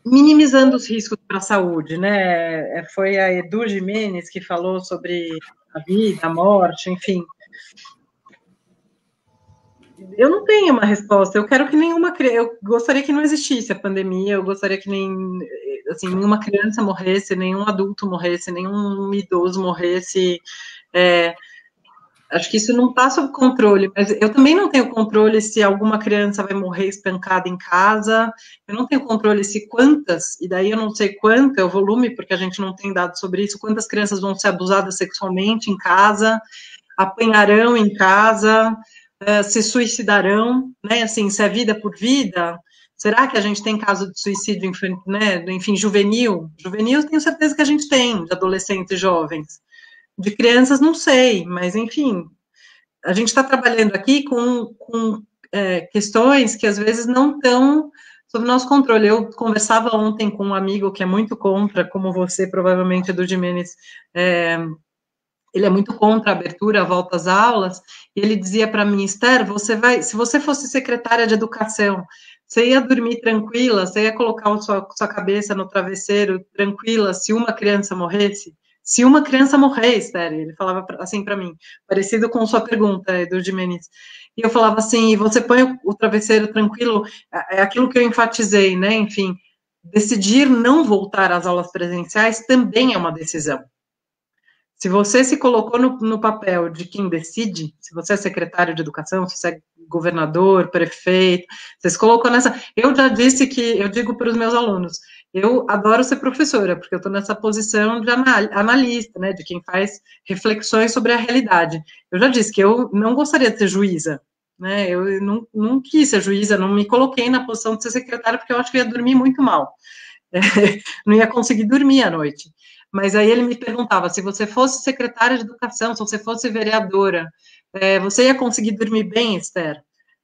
minimizando os riscos para a saúde, né, foi a Edu Jimenez que falou sobre a vida, a morte, enfim. Eu não tenho uma resposta, eu quero que eu gostaria que não existisse a pandemia, eu gostaria que nenhuma criança morresse, nenhum adulto morresse, nenhum idoso morresse, acho que isso não está sob controle, mas eu também não tenho controle se alguma criança vai morrer espancada em casa, eu não tenho controle se quantas, e daí eu não sei quanto é o volume, porque a gente não tem dados sobre isso, quantas crianças vão ser abusadas sexualmente em casa, apanharão em casa, se suicidarão, né, assim, se é vida por vida, será que a gente tem caso de suicídio, né, enfim, juvenil? Juvenil tenho certeza que a gente tem, de adolescentes e jovens. De crianças, não sei, mas, enfim, a gente está trabalhando aqui com questões que, às vezes, não estão sob nosso controle. Eu conversava ontem com um amigo que é muito contra, como você, provavelmente, Edu Jimenez, ele é muito contra a abertura, a volta às aulas, e ele dizia para mim, Esther, se você fosse secretária de educação, você ia dormir tranquila, você ia colocar a sua cabeça no travesseiro tranquila se uma criança morresse? Se uma criança morrer, Esther, ele falava assim para mim, parecido com sua pergunta, Edu Jimenez. E eu falava assim, você põe o travesseiro tranquilo, é aquilo que eu enfatizei, né, enfim, decidir não voltar às aulas presenciais também é uma decisão. Se você se colocou no papel de quem decide, se você é secretário de educação, se você é governador, prefeito, você se colocou nessa... Eu já disse eu digo para os meus alunos, eu adoro ser professora, porque eu estou nessa posição de analista, né, de quem faz reflexões sobre a realidade. Eu já disse que eu não gostaria de ser juíza, né, eu não quis ser juíza, não me coloquei na posição de ser secretária, porque eu acho que eu ia dormir muito mal. Não ia conseguir dormir à noite. Mas aí ele me perguntava, se você fosse secretária de educação, se você fosse vereadora, você ia conseguir dormir bem, Esther?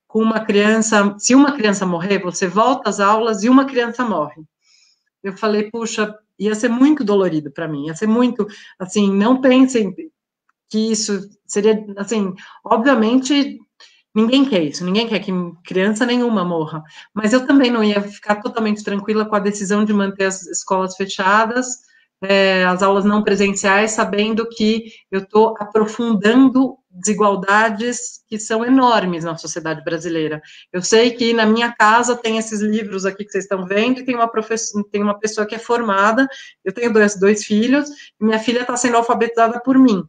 Com uma criança, se uma criança morrer, você volta às aulas e uma criança morre. Eu falei, puxa, ia ser muito dolorido para mim, ia ser muito, assim, não pensem que isso seria, assim, obviamente, ninguém quer isso, ninguém quer que criança nenhuma morra, mas eu também não ia ficar totalmente tranquila com a decisão de manter as escolas fechadas, as aulas não presenciais, sabendo que eu estou aprofundando desigualdades que são enormes na sociedade brasileira. Eu sei que na minha casa tem esses livros aqui que vocês estão vendo, e tem uma pessoa que é formada, eu tenho dois filhos, e minha filha está sendo alfabetizada por mim.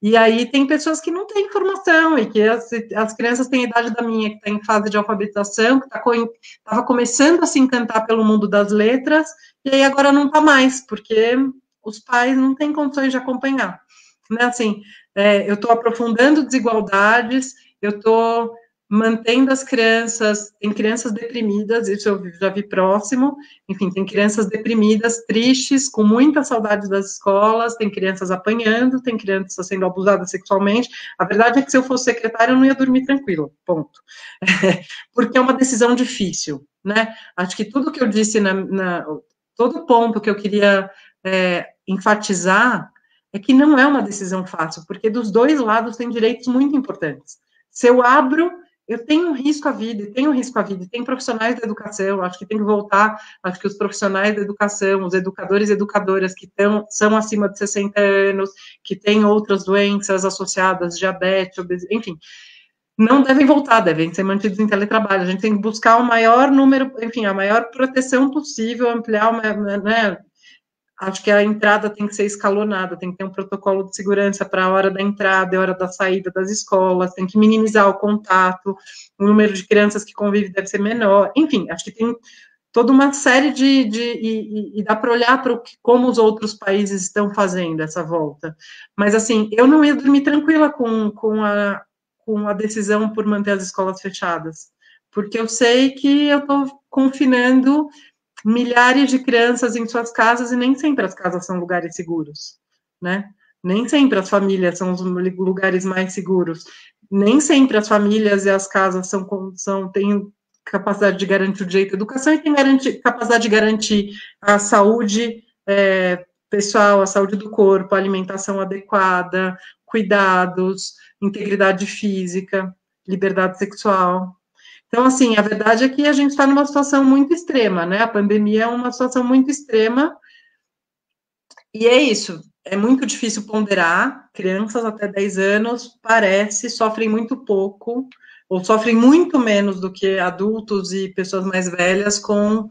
E aí tem pessoas que não têm informação, e que as crianças têm a idade da minha, que está em fase de alfabetização, que estava começando a se encantar pelo mundo das letras, e aí agora não está mais, porque os pais não têm condições de acompanhar. Né? Assim, eu estou aprofundando desigualdades, eu estou mantendo as crianças, tem crianças deprimidas, isso eu já vi próximo, enfim, tem crianças deprimidas, tristes, com muita saudade das escolas, tem crianças apanhando, tem crianças sendo abusadas sexualmente. A verdade é que se eu fosse secretária, eu não ia dormir tranquilo, ponto. Porque é uma decisão difícil, né? Acho que tudo que eu disse, todo ponto que eu queria enfatizar é que não é uma decisão fácil, porque dos dois lados tem direitos muito importantes. Se eu abro, eu tenho um risco à vida, e tem profissionais da educação, acho que tem que voltar, acho que os profissionais da educação, os educadores e educadoras que são acima de 60 anos, que têm outras doenças associadas, diabetes, obesidade, enfim, não devem voltar, devem ser mantidos em teletrabalho. A gente tem que buscar o maior número, enfim, a maior proteção possível, ampliar, né? Acho que a entrada tem que ser escalonada, tem que ter um protocolo de segurança para a hora da entrada e a hora da saída das escolas, tem que minimizar o contato, o número de crianças que convivem deve ser menor, enfim, acho que tem toda uma série e dá para olhar para como os outros países estão fazendo essa volta. Mas, assim, eu não ia dormir tranquila com a decisão por manter as escolas fechadas, porque eu sei que eu estou confinando milhares de crianças em suas casas e nem sempre as casas são lugares seguros, né? Nem sempre as famílias são os lugares mais seguros. Nem sempre as famílias e as casas têm capacidade de garantir o direito à educação e têm capacidade de garantir a saúde pessoal, a saúde do corpo, a alimentação adequada, cuidados, integridade física, liberdade sexual. Então, assim, a verdade é que a gente está numa situação muito extrema, né? A pandemia é uma situação muito extrema, e é isso. É muito difícil ponderar. Crianças até 10 anos, sofrem muito pouco, ou sofrem muito menos do que adultos e pessoas mais velhas com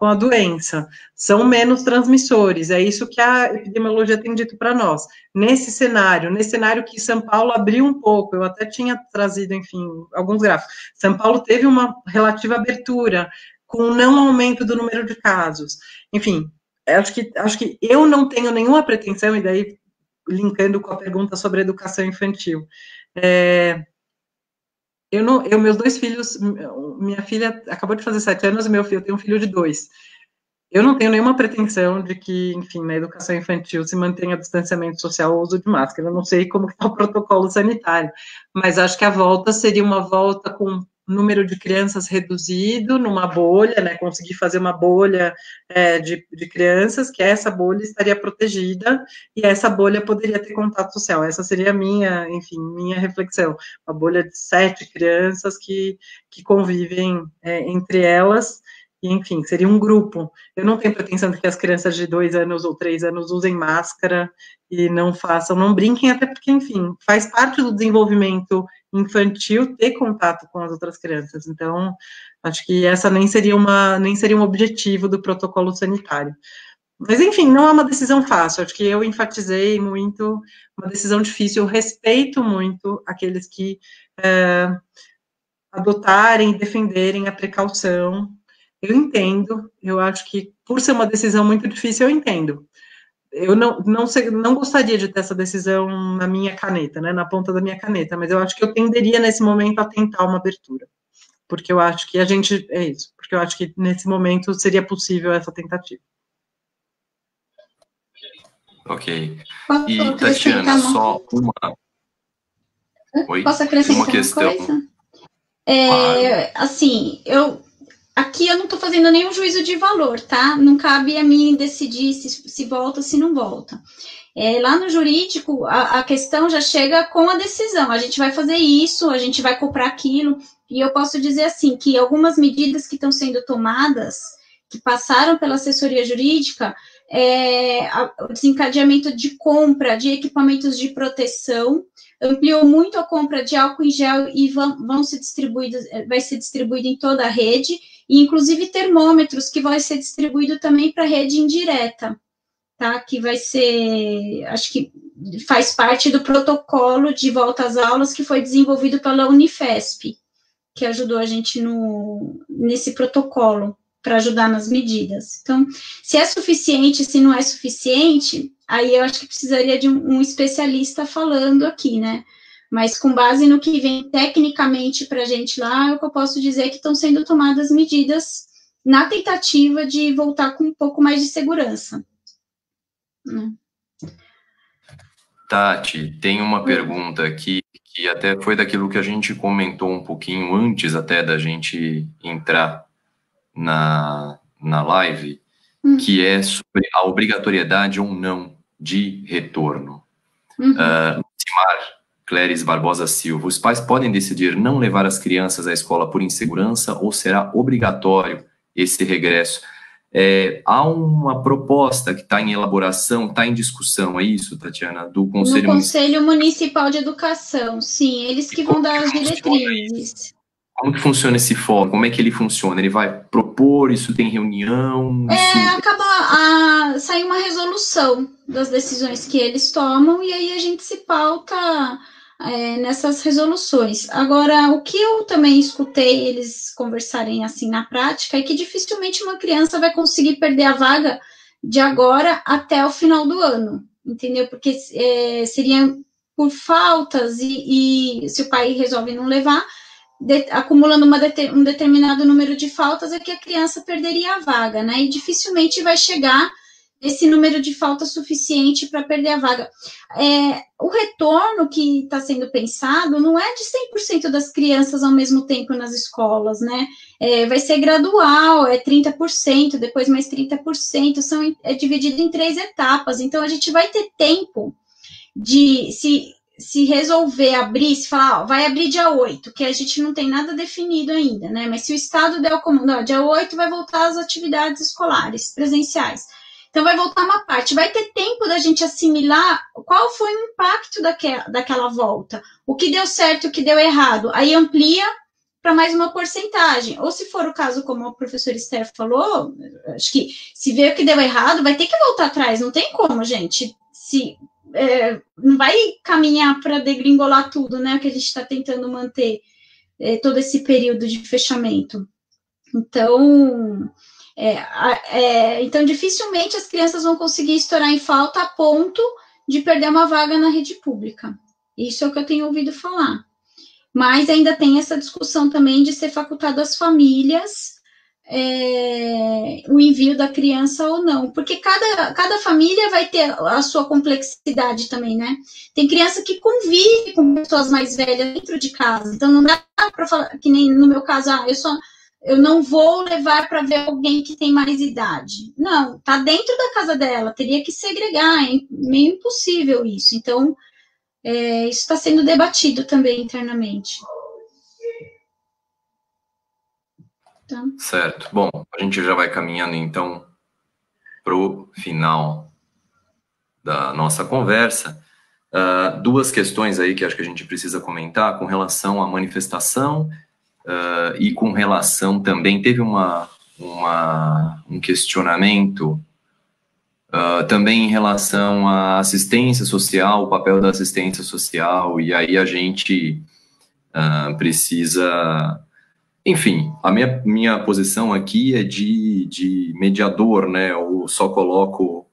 a doença. São menos transmissores, é isso que a epidemiologia tem dito para nós. Nesse cenário que São Paulo abriu um pouco, eu até tinha trazido, enfim, alguns gráficos. São Paulo teve uma relativa abertura, com não aumento do número de casos. Enfim, acho que eu não tenho nenhuma pretensão, e daí, linkando com a pergunta sobre educação infantil, meus 2 filhos, minha filha acabou de fazer 7 anos, eu tenho um filho de 2. Eu não tenho nenhuma pretensão de que, enfim, na educação infantil se mantenha distanciamento social ou uso de máscara. Eu não sei como está o protocolo sanitário, mas acho que a volta seria uma volta com número de crianças reduzido, numa bolha, né, conseguir fazer uma bolha de crianças, que essa bolha estaria protegida, e essa bolha poderia ter contato social. Essa seria a minha reflexão. Uma bolha de 7 crianças que convivem entre elas, e, enfim, seria um grupo. Eu não tenho pretensão de que as crianças de 2 anos ou 3 anos usem máscara e não brinquem, até porque, enfim, faz parte do desenvolvimento infantil ter contato com as outras crianças. Então, acho que essa nem seria um objetivo do protocolo sanitário. Mas, enfim, não é uma decisão fácil. Acho que eu enfatizei muito uma decisão difícil. Eu respeito muito aqueles que adotarem e defenderem a precaução. Eu entendo, eu acho que, por ser uma decisão muito difícil, eu entendo. Eu não gostaria de ter essa decisão na minha caneta, né, na ponta da minha caneta, mas eu acho que eu tenderia, nesse momento, a tentar uma abertura. Porque eu acho que porque eu acho que, nesse momento, seria possível essa tentativa. Ok. E, Tatiana, só uma... Oi? Posso acrescentar uma questão? Coisa? Assim, aqui eu não estou fazendo nenhum juízo de valor, tá? Não cabe a mim decidir se volta, se não volta. Lá no jurídico, a questão já chega com a decisão. A gente vai fazer isso, a gente vai comprar aquilo. E eu posso dizer assim, que algumas medidas que estão sendo tomadas, que passaram pela assessoria jurídica, o desencadeamento de compra de equipamentos de proteção, ampliou muito a compra de álcool em gel e vai ser distribuído em toda a rede, e inclusive termômetros que vai ser distribuído também para a rede indireta, tá? Que vai ser, acho que faz parte do protocolo de volta às aulas que foi desenvolvido pela Unifesp, que ajudou a gente nesse protocolo para ajudar nas medidas. Então, se é suficiente, se não é suficiente, aí eu acho que precisaria de um especialista falando aqui, né? Mas com base no que vem tecnicamente para a gente lá, o que eu posso dizer é que estão sendo tomadas medidas na tentativa de voltar com um pouco mais de segurança. Tati, tem uma pergunta aqui, que até foi daquilo que a gente comentou um pouquinho antes até da gente entrar na live, que é sobre a obrigatoriedade ou não de retorno. Lucimar Cléris Barbosa Silva, os pais podem decidir não levar as crianças à escola por insegurança ou será obrigatório esse regresso? Há uma proposta que está em elaboração, está em discussão, é isso, Tatiana, do Conselho Municipal? Conselho Municipal de Educação, sim, eles que vão dar as diretrizes. Como que funciona esse fórum? Como é que ele funciona? Ele vai propor, isso tem reunião? Acaba sair uma resolução das decisões que eles tomam e aí a gente se pauta nessas resoluções. Agora, o que eu também escutei eles conversarem assim na prática é que dificilmente uma criança vai conseguir perder a vaga de agora até o final do ano, entendeu? Porque seria por faltas e se o pai resolve não levar, acumulando um determinado número de faltas, é que a criança perderia a vaga, né? E dificilmente vai chegar esse número de faltas suficiente para perder a vaga. O retorno que está sendo pensado não é de 100% das crianças ao mesmo tempo nas escolas, né? Vai ser gradual, 30%, depois mais 30%, é dividido em 3 etapas, então a gente vai ter tempo de se resolver abrir, se falar, vai abrir dia 8, que a gente não tem nada definido ainda, né? Mas se o Estado der o comando, dia 8 vai voltar às atividades escolares, presenciais. Então, vai voltar uma parte. Vai ter tempo da gente assimilar qual foi o impacto daquela volta. O que deu certo e o que deu errado. Aí amplia para mais uma porcentagem. Ou se for o caso, como a professora Esther falou, acho que se vê o que deu errado, vai ter que voltar atrás. Não tem como, gente. Não vai caminhar para degringolar tudo, né? Que a gente está tentando manter todo esse período de fechamento. Então, então, dificilmente as crianças vão conseguir estourar em falta a ponto de perder uma vaga na rede pública. Isso é o que eu tenho ouvido falar. Mas ainda tem essa discussão também de ser facultado às famílias o envio da criança ou não, porque cada família vai ter a sua complexidade também, né? Tem criança que convive com pessoas mais velhas dentro de casa, então não dá para falar, que nem no meu caso, eu não vou levar para ver alguém que tem mais idade. Não, tá dentro da casa dela, teria que segregar, é meio impossível isso. Então, isso está sendo debatido também internamente. Então. Certo. Bom, a gente já vai caminhando, então, para o final da nossa conversa. 2 questões aí que acho que a gente precisa comentar com relação à manifestação e com relação também, teve um questionamento também em relação à assistência social, o papel da assistência social, e aí a gente precisa... Enfim, a minha posição aqui é de mediador, né? Eu só coloco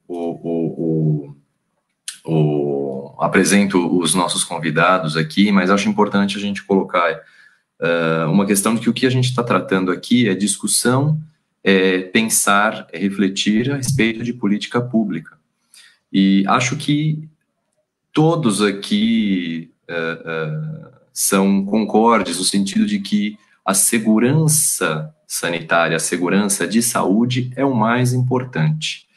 apresento os nossos convidados aqui, mas acho importante a gente colocar uma questão de que o que a gente está tratando aqui é discussão, pensar, refletir a respeito de política pública. E acho que todos aqui são concordes no sentido de que a segurança sanitária, a segurança de saúde é o mais importante.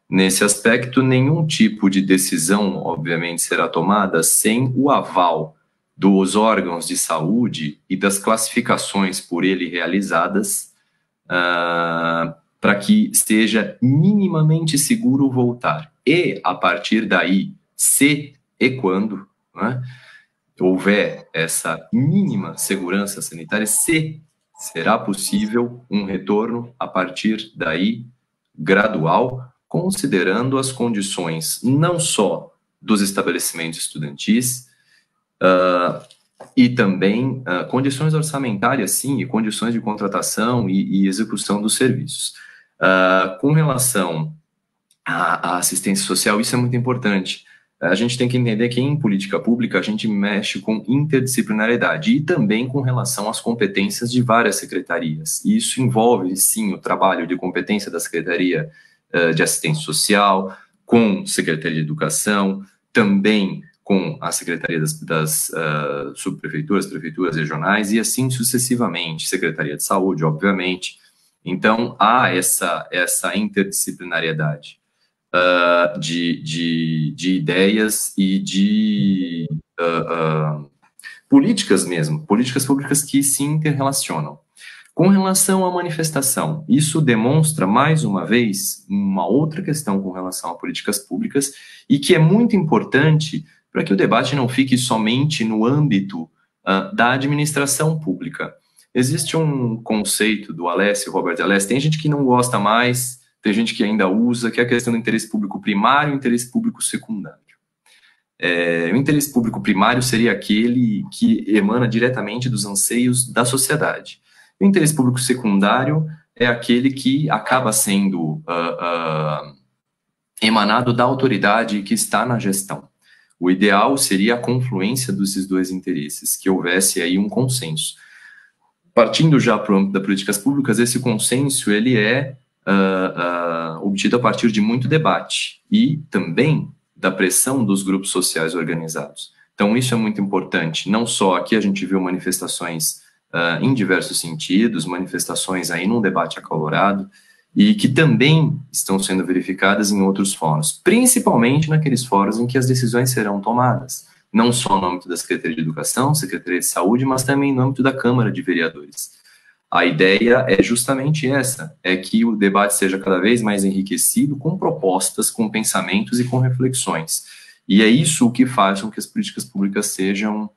Nesse aspecto, nenhum tipo de decisão, obviamente, será tomada sem o aval dos órgãos de saúde e das classificações por ele realizadas, para que seja minimamente seguro voltar. E, a partir daí, se e quando, né, houver essa mínima segurança sanitária, se será possível um retorno a partir daí gradual, considerando as condições não só dos estabelecimentos estudantis, e também condições orçamentárias, sim, e condições de contratação e execução dos serviços. Com relação à assistência social, isso é muito importante. A gente tem que entender que em política pública a gente mexe com interdisciplinariedade e também com relação às competências de várias secretarias. E isso envolve, sim, o trabalho de competência da Secretaria de Assistência Social, com Secretaria de Educação, também com a Secretaria das subprefeituras, prefeituras regionais e assim sucessivamente, Secretaria de Saúde, obviamente. Então, há essa interdisciplinariedade de ideias e de políticas mesmo, políticas públicas que se interrelacionam. Com relação à manifestação, isso demonstra, mais uma vez, uma outra questão com relação a políticas públicas e que é muito importante para que o debate não fique somente no âmbito da administração pública. Existe um conceito do Alessio, Robert Alessio, tem gente que não gosta mais, tem gente que ainda usa, que é a questão do interesse público primário e interesse público secundário. O interesse público primário seria aquele que emana diretamente dos anseios da sociedade. O interesse público secundário é aquele que acaba sendo emanado da autoridade que está na gestão. O ideal seria a confluência desses dois interesses, que houvesse aí um consenso. Partindo já para o âmbito das políticas públicas, esse consenso ele é obtido a partir de muito debate e também da pressão dos grupos sociais organizados. Então, isso é muito importante. Não só aqui a gente viu manifestações em diversos sentidos, manifestações aí num debate acalorado, e que também estão sendo verificadas em outros fóruns, principalmente naqueles fóruns em que as decisões serão tomadas, não só no âmbito da Secretaria de Educação, Secretaria de Saúde, mas também no âmbito da Câmara de Vereadores. A ideia é justamente essa, é que o debate seja cada vez mais enriquecido com propostas, com pensamentos e com reflexões. E é isso o que faz com que as políticas públicas sejam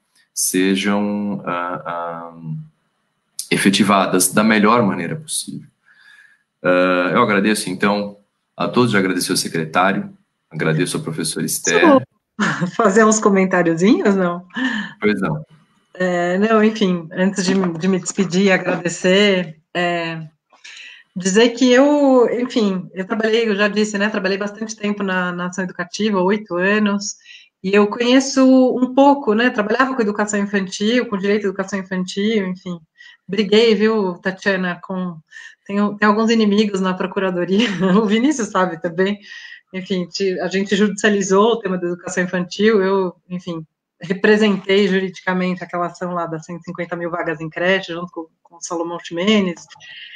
efetivadas da melhor maneira possível. Eu agradeço, então, a todos, já agradeço ao secretário, agradeço ao professor Esther. Fazer uns comentáriozinhos, não? Pois não. Não, enfim, antes de me despedir e agradecer, dizer que eu trabalhei, eu já disse, né, trabalhei bastante tempo na ação educativa, 8 anos, e eu conheço um pouco, né, trabalhava com educação infantil, com direito à educação infantil, enfim, briguei, viu, Tatiana, tem alguns inimigos na procuradoria, o Vinícius sabe também, enfim, a gente judicializou o tema da educação infantil, eu, enfim, representei juridicamente aquela ação lá das 150 mil vagas em creche, junto com o Salomão Ximenes.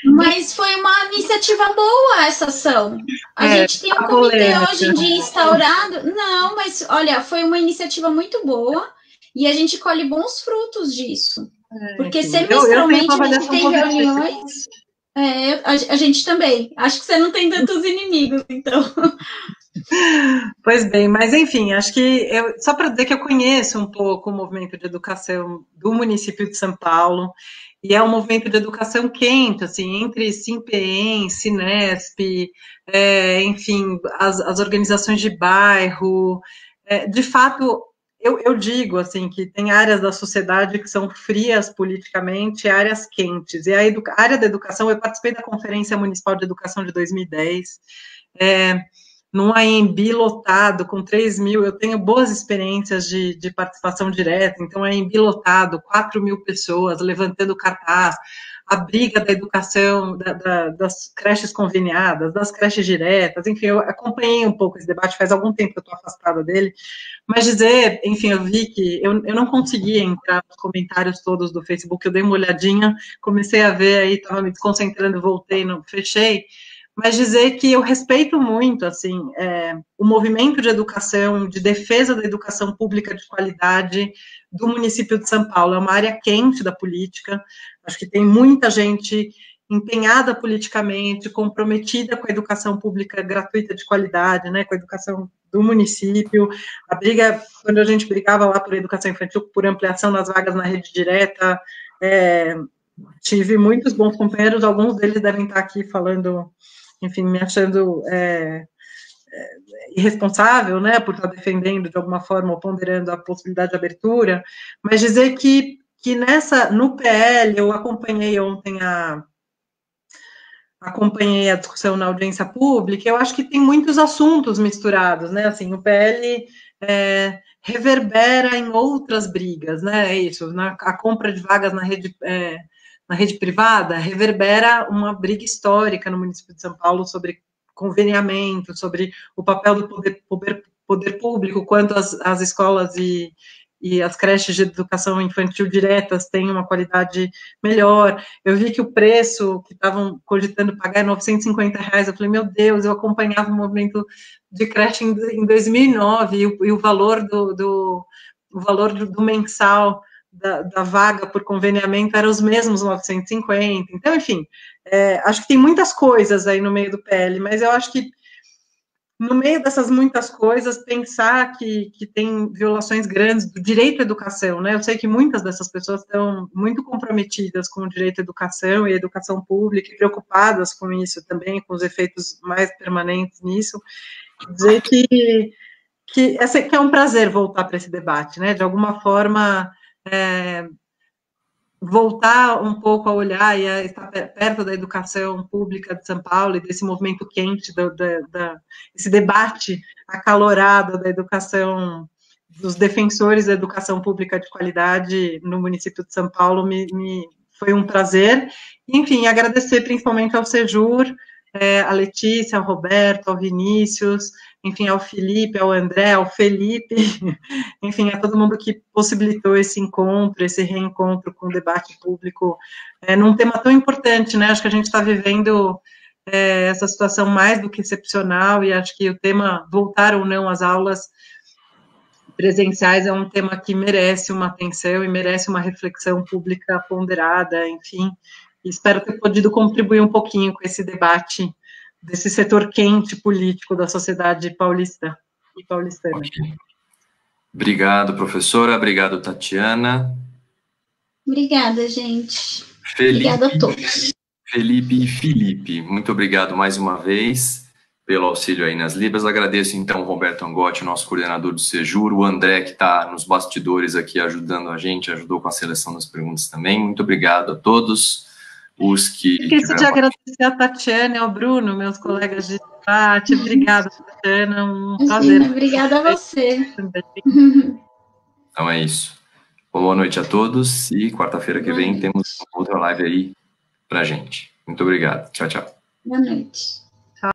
Mas foi uma iniciativa boa essa ação. A gente tem um comitê hoje em dia instaurado. Não, mas olha, foi uma iniciativa muito boa e a gente colhe bons frutos disso. Porque semestralmente a gente tem reuniões. A gente também. Acho que você não tem tantos inimigos, então. Pois bem, mas enfim, acho que só para dizer que eu conheço um pouco o movimento de educação do município de São Paulo, e é um movimento de educação quente, assim, entre Simpem, Sinesp, enfim, as organizações de bairro. De fato, eu digo, assim, que tem áreas da sociedade que são frias politicamente, áreas quentes, e a área da educação, eu participei da Conferência Municipal de Educação de 2010, num AMB lotado, com 3 mil, eu tenho boas experiências de participação direta, então AMB lotado, 4 mil pessoas levantando cartaz, a briga da educação, das creches conveniadas, das creches diretas, enfim, eu acompanhei um pouco esse debate, faz algum tempo que eu estou afastada dele, mas dizer, enfim, eu vi que eu não conseguia entrar nos comentários todos do Facebook, eu dei uma olhadinha, comecei a ver aí, estava me desconcentrando, voltei, fechei, mas dizer que eu respeito muito, assim, o movimento de educação, de defesa da educação pública de qualidade do município de São Paulo. É uma área quente da política, acho que tem muita gente empenhada politicamente, comprometida com a educação pública gratuita de qualidade, né, com a educação do município. A briga, quando a gente brigava lá por educação infantil, por ampliação das vagas na rede direta, tive muitos bons companheiros, alguns deles devem estar aqui falando, enfim, me achando irresponsável, né, por estar defendendo de alguma forma ou ponderando a possibilidade de abertura, mas dizer que no PL, eu acompanhei ontem acompanhei a discussão na audiência pública, eu acho que tem muitos assuntos misturados, né, assim, o PL reverbera em outras brigas, né, é isso, a compra de vagas na rede privada, reverbera uma briga histórica no município de São Paulo sobre conveniamento, sobre o papel do poder público, quanto as escolas e as creches de educação infantil diretas têm uma qualidade melhor. Eu vi que o preço que estavam cogitando pagar é R$950, eu falei, meu Deus, eu acompanhava o movimento de creche em 2009, e o valor do mensal da vaga por conveniamento eram os mesmos 950. Então, enfim, acho que tem muitas coisas aí no meio do PL, mas eu acho que no meio dessas muitas coisas, pensar que tem violações grandes do direito à educação, né? Eu sei que muitas dessas pessoas estão muito comprometidas com o direito à educação e à educação pública, e preocupadas com isso também, com os efeitos mais permanentes nisso. Dizer que é um prazer voltar para esse debate, né? De alguma forma, voltar um pouco a olhar e a estar perto da educação pública de São Paulo e desse movimento quente, esse debate acalorado da educação, dos defensores da educação pública de qualidade no município de São Paulo, foi um prazer. Enfim, agradecer principalmente ao Sejur, a Letícia, ao Roberto, ao Vinícius, enfim, ao Felipe, ao André, ao Felipe, enfim, a todo mundo que possibilitou esse encontro, esse reencontro com o debate público, num tema tão importante, né? Acho que a gente está vivendo essa situação mais do que excepcional, e acho que o tema, voltar ou não às aulas presenciais, é um tema que merece uma atenção e merece uma reflexão pública ponderada, enfim, e espero ter podido contribuir um pouquinho com esse debate desse setor quente político da sociedade paulista e paulistana. Okay. Obrigado, professora. Obrigado, Tatiana. Obrigada, gente. Felipe, obrigada a todos. Felipe e Felipe, muito obrigado mais uma vez pelo auxílio aí nas Libras. Agradeço, então, o Roberto Angotti, nosso coordenador do Sejur, o André, que está nos bastidores aqui ajudando a gente, ajudou com a seleção das perguntas também. Muito obrigado a todos os que... Esqueci de agradecer a Tatiana e ao Bruno, meus colegas de debate. Obrigada, Tatiana, um prazer. Obrigada a você. Então é isso. Boa noite a todos e quarta-feira que vem temos outra live aí pra gente. Muito obrigado. Tchau, tchau. Boa noite.